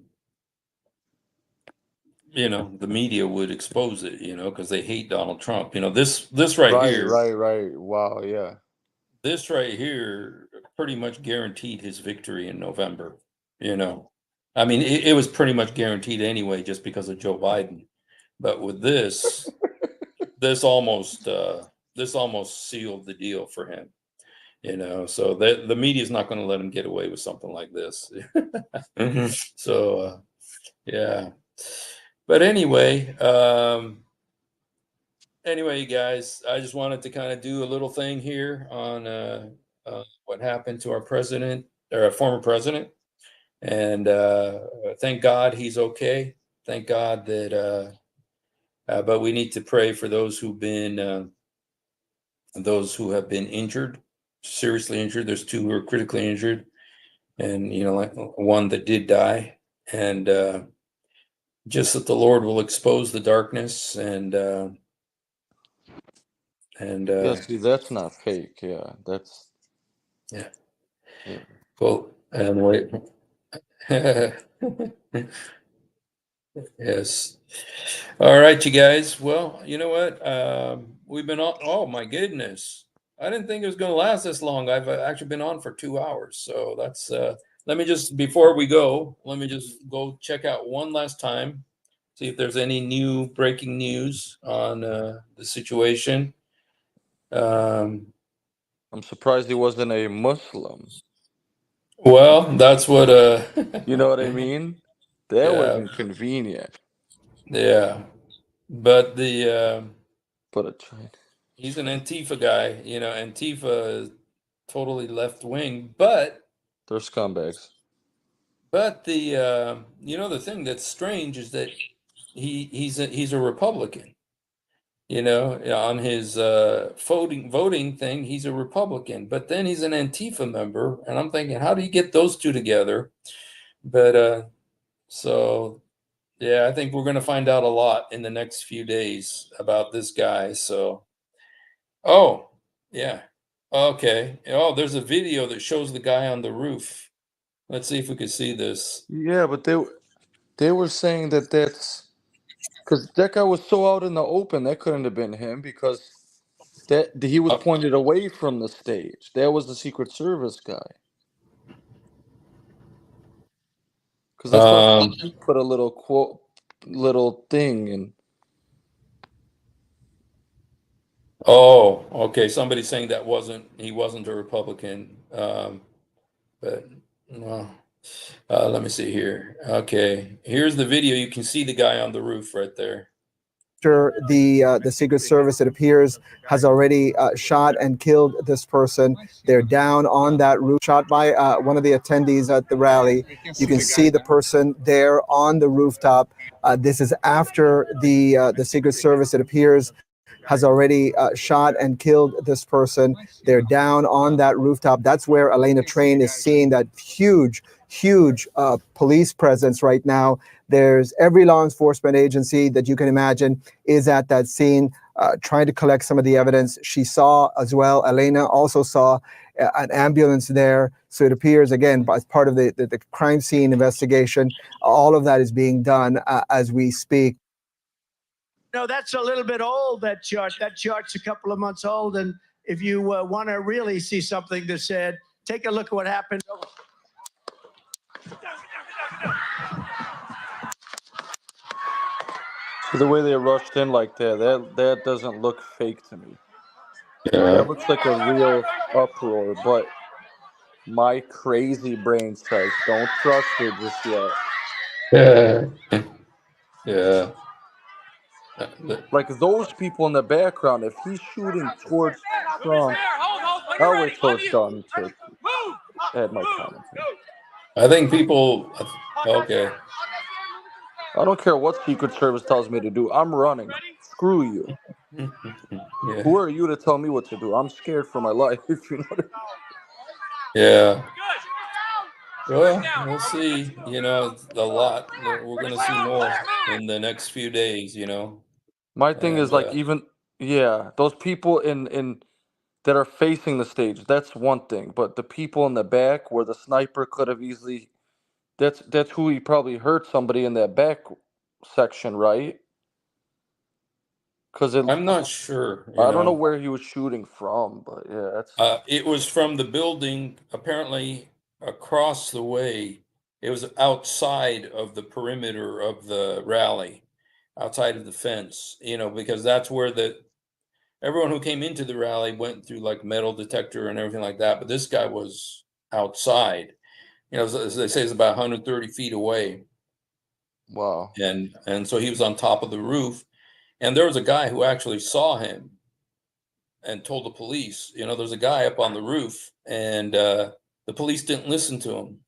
you know, the media would expose it, you know, because they hate Donald Trump. You know, this right Right, here, right, right. Wow, yeah. this right here pretty much guaranteed his victory in November. You know, I mean, it was pretty much guaranteed anyway, just because of Joe Biden. But with this almost sealed the deal for him. You know, so the media is not going to let him get away with something like this. So yeah, but anyway, you guys, I just wanted to kind of do a little thing here on what happened to our president or our former president, and thank God he's okay. Thank God that. But we need to pray for those who have been injured, seriously injured. There's 2 who are critically injured, and you know, like one that did die, and just that the Lord will expose the darkness Yeah, see, that's not fake. Yeah, that's yeah. yeah. Well, and wait. Yes. All right, you guys. Well, you know what? We've been on. Oh my goodness! I didn't think it was going to last this long. I've actually been on for 2 hours. So that's. Let me just before we go. Let me just go check out one last time, see if there's any new breaking news on the situation. Um, I'm surprised he wasn't a Muslim. well, that's what. You know what I mean? That was Yeah, inconvenient. yeah. But the But a China. he's an Antifa guy. You know, Antifa is totally left wing, but They're scumbags. the you know, the thing that's strange is that he's a Republican. You know, on his voting thing, he's a Republican, but then he's an Antifa member, and I'm thinking, how do you get those two together? But so yeah, I think we're going to find out a lot in the next few days about this guy. So, oh yeah, okay. Oh, there's a video that shows the guy on the roof. Let's see if we can see this. Yeah, but they were saying that that's because that guy was so out in the open that couldn't have been him because that he was Uh, pointed away from the stage. That was the Secret Service guy. Because that's what Um, he put a little quote, little thing, and oh, okay. Somebody saying that he wasn't a Republican. But well, let me see here. Okay, here's the video. You can see the guy on the roof right there. After the Secret Service, it appears, has already shot and killed this person. They're down on that roof, shot by one of the attendees at the rally. You can see the person there on the rooftop. This is after the Secret Service, it appears, has already shot and killed this person. They're down on that rooftop. That's where Elena Train is seeing that huge police presence right now. There's every law enforcement agency that you can imagine is at that scene, trying to collect some of the evidence. She saw as well, Elena also saw an ambulance there. So it appears, again, as part of the crime scene investigation, all of that is being done as we speak. No, that's a little bit old, that chart. That chart's a couple of months old. And if you want to really see something that's said, take a look at what happened. the way they rushed in like that doesn't look fake to me. Yeah. That looks like a real uproar, but my crazy brain says don't trust it just yet. Yeah. Yeah. Like those people in the background, if he's shooting towards Trump, I'll wait till it's done to add my comment. I think people. Okay. I don't care what Secret Service tells me to do. I'm running. Screw you. Yeah. Who are you to tell me what to do? I'm scared for my life. You know what I mean? Yeah. Well, we'll see. You know, a lot. We're going to see more in the next few days. You know. My thing is And, like even those people in that are facing the stage. That's one thing. But the people in the back where the sniper could have easily, that's who he probably hurt, somebody in that back section, right? Because I'm not sure. I don't know where he was shooting from, but yeah, that's It was from the building, apparently across the way. It was outside of the perimeter of the rally, outside of the fence, because that's where everyone who came into the rally went through like metal detector and everything like that. But this guy was outside, as they say, it's about 130 feet away. wow. And so he was on top of the roof. And there was a guy who actually saw him and told the police, there's a guy up on the roof, and the police didn't listen to him.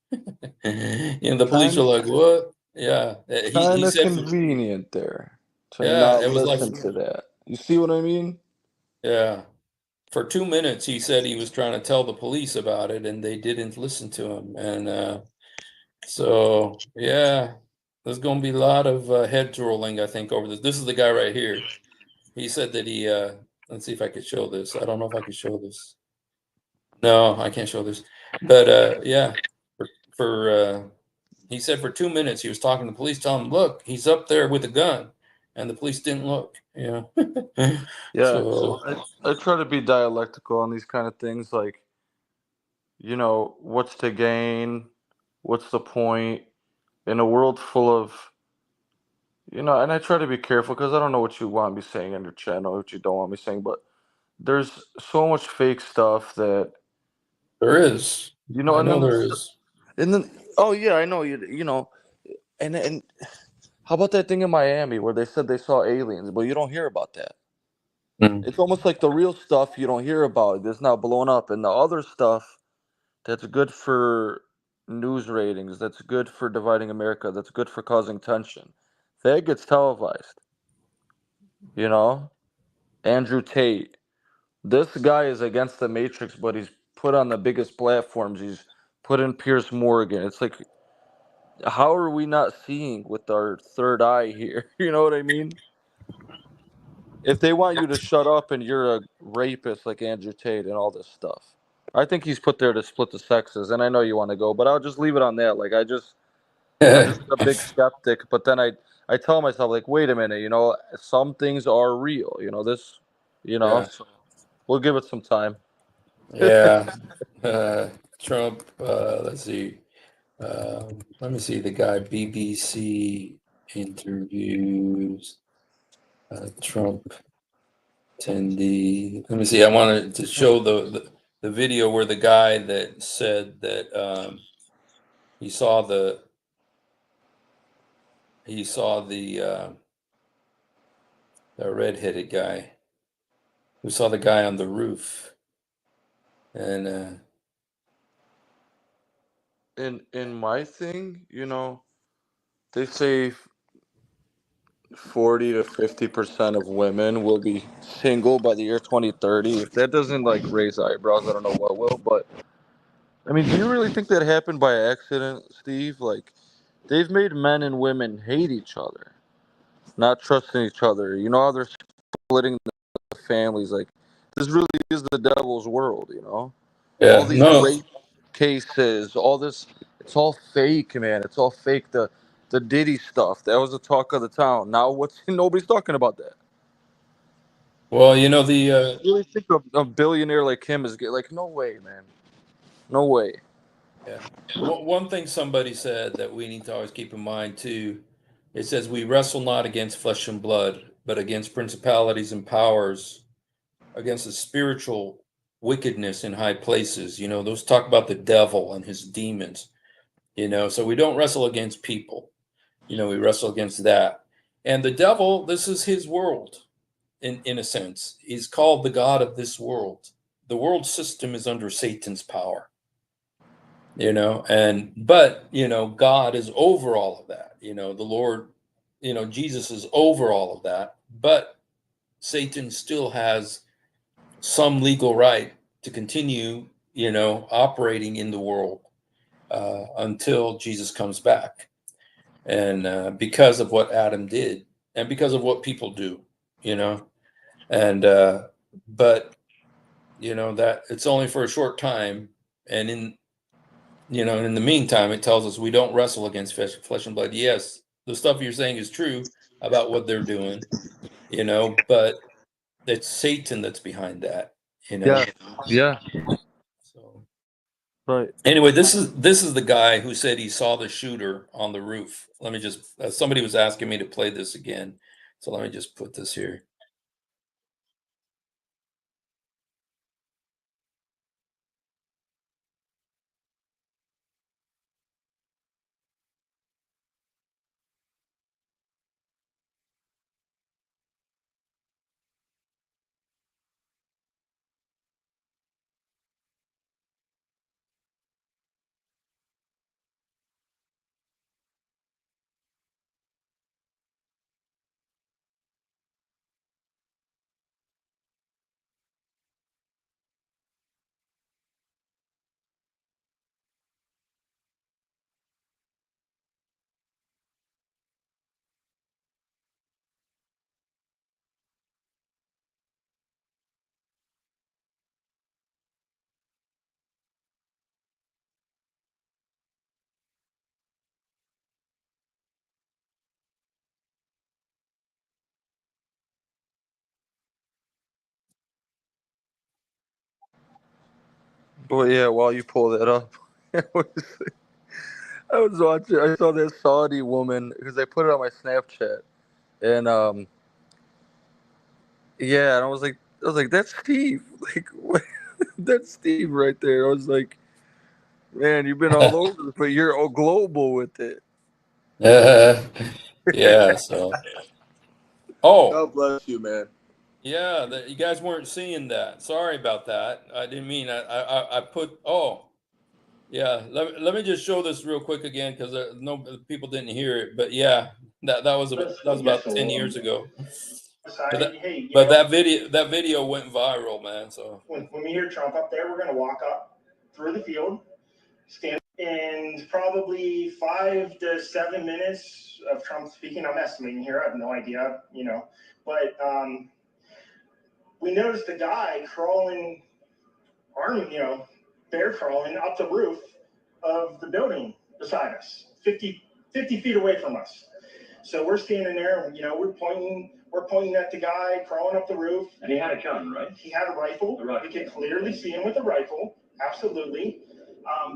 The police were like, "What?" Yeah, he Kind of said, convenient there to Yeah, not it was like, listen to that. You see what I mean? yeah, for 2 minutes he said he was trying to tell the police about it, and they didn't listen to him. And so, yeah, there's going to be a lot of head rolling, I think, over this. This is the guy right here. He said that he. Let's see if I could show this. I don't know if I could show this. No, I can't show this. But yeah, he said for 2 minutes he was talking to the police, telling them, "Look, he's up there with a gun," and the police didn't look. Yeah. So I try to be dialectical on these kind of things, like, what's to gain? What's the point? In a world full of, and I try to be careful because I don't know what you want me saying on your channel, what you don't want me saying, but there's so much fake stuff that, there is. I and know then there is. oh yeah, I know and how about that thing in Miami where they said they saw aliens, but you don't hear about that. Mm. It's almost like the real stuff you don't hear about. It's not blown up, and the other stuff that's good for news ratings, that's good for dividing America, that's good for causing tension, that gets televised. Andrew Tate. This guy is against the Matrix, but he's put on the biggest platforms. He's put in Piers Morgan. It's like, how are we not seeing with our third eye here? You know what I mean? If they want you to shut up and you're a rapist like Andrew Tate and all this stuff, I think he's put there to split the sexes. And I know you want to go, but I'll just leave it on that. Like, I'm just a big skeptic. But then I tell myself, like, wait a minute, some things are real. Yeah. So we'll give it some time. Yeah. Trump. Let's see. Let me see the guy. BBC interviews Trump attendee. Let me see. I wanted to show the video where the guy that said that he saw the redheaded guy who saw the guy on the roof, and In my thing, they say 40 to 50% of women will be single by the year 2030. If that doesn't like raise eyebrows, I don't know what will. But I mean, do you really think that happened by accident, Steve? Like, they've made men and women hate each other, not trusting each other. You know how they're splitting the families? Like, this really is the devil's world. yeah, All these no, rape cases, all this, it's all fake, man. It's all fake. The Diddy stuff, that was the talk of the town. Now nobody's talking about that. well, Do you really think a billionaire like him is like, no way, man. No way. yeah. One thing somebody said that we need to always keep in mind too, it says we wrestle not against flesh and blood, but against principalities and powers, against the spiritual wickedness in high places. Those talk about the devil and his demons. So we don't wrestle against people. We wrestle against that. And the devil, this is his world, in a sense. He's called the God of this world. The world system is under Satan's power. But God is over all of that. The Lord, Jesus is over all of that. But Satan still has some legal right to continue, operating in the world until Jesus comes back. And because of what Adam did, and because of what people do, and but that it's only for a short time, and in the meantime, it tells us we don't wrestle against flesh and blood. Yes, the stuff you're saying is true about what they're doing, but it's Satan that's behind that. Yeah. Yeah. So Right. anyway, this is the guy who said he saw the shooter on the roof. Let me just somebody was asking me to play this again, so let me just put this here. Well, yeah. While you pull that up, I was watching. I saw this Saudi woman because I put it on my Snapchat, and yeah, and I was like, that's Steve. Like, what? That's Steve right there. I was like, man, you've been all over, but you're all global with it. Yeah. So. Oh. God bless you, man. Yeah, you guys weren't seeing that. Sorry about that. I didn't mean I put. Oh, yeah. Let me just show this real quick again because no people didn't hear it. But yeah, that was about 10 years ago. But that video went viral, man. So when we hear Trump up there, we're going to walk up through the field, stand, and probably 5 to 7 minutes of Trump speaking. I'm estimating here. I have no idea, but we noticed a guy crawling, bear crawling up the roof of the building beside us, 50 feet away from us. So we're standing there, and we're pointing at the guy crawling up the roof. And he had a gun, right? He had a rifle. We could clearly see him with a rifle. Absolutely.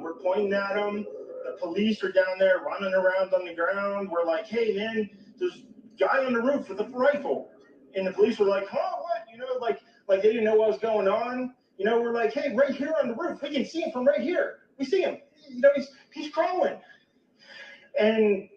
We're pointing at him. The police are down there running around on the ground. We're like, hey man, there's a guy on the roof with a rifle. And the police were like, huh, what? Like they didn't know what was going on. We're like, hey, right here on the roof, we can see him from right here. We see him. He's crawling. And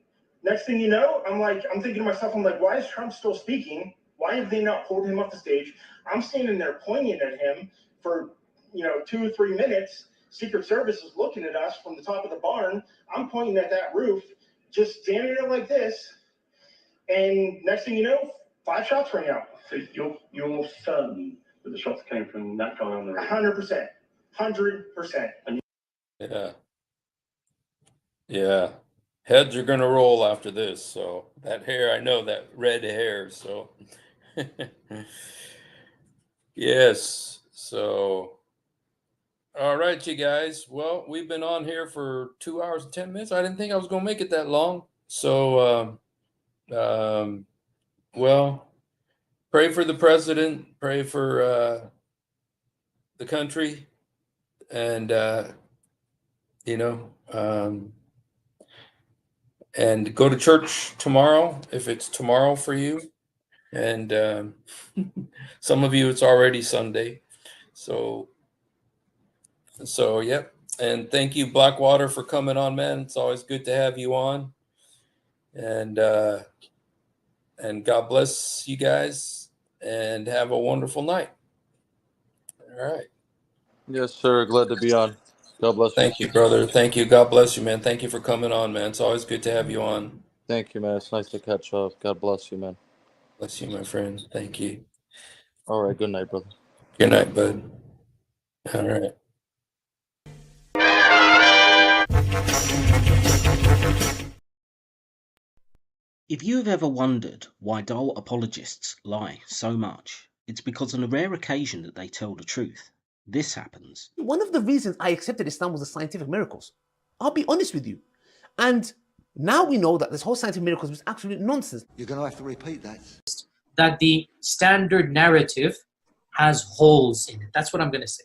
next thing you know, I'm thinking to myself, why is Trump still speaking? Why have they not pulled him up the stage? I'm standing there pointing at him for 2 or 3 minutes. Secret Service is looking at us from the top of the barn. I'm pointing at that roof, just standing there like this. And next thing you know, 5 shots ring out. So you're certain that the shots came from that guy on the roof? 100%. 100%. yeah, yeah. Heads are gonna roll after this. So that hair, I know that red hair. So yes. So all right, you guys. Well, we've been on here for 2 hours and 10 minutes. I didn't think I was gonna make it that long. So well, pray for the president, pray for the country, and and go to church tomorrow if it's tomorrow for you. And some of you it's already Sunday. So yep. And thank you, Blackwater, for coming on, man. It's always good to have you on. And God bless you guys, and have a wonderful night. All right. Yes, sir. Glad to be on. God bless you. Thank you, brother. Thank you. God bless you, man. Thank you for coming on, man. It's always good to have you on. Thank you, man. It's nice to catch up. God bless you, man. Bless you, my friend. Thank you. All right. Good night, brother. Good night, bud. All right. If you have ever wondered why dull apologists lie so much, it's because on a rare occasion that they tell the truth. this happens. One of the reasons I accepted Islam was the scientific miracles. I'll be honest with you. And now we know that this whole scientific miracles was absolute nonsense. You're going to have to repeat that. That the standard narrative has holes in it. That's what I'm going to say.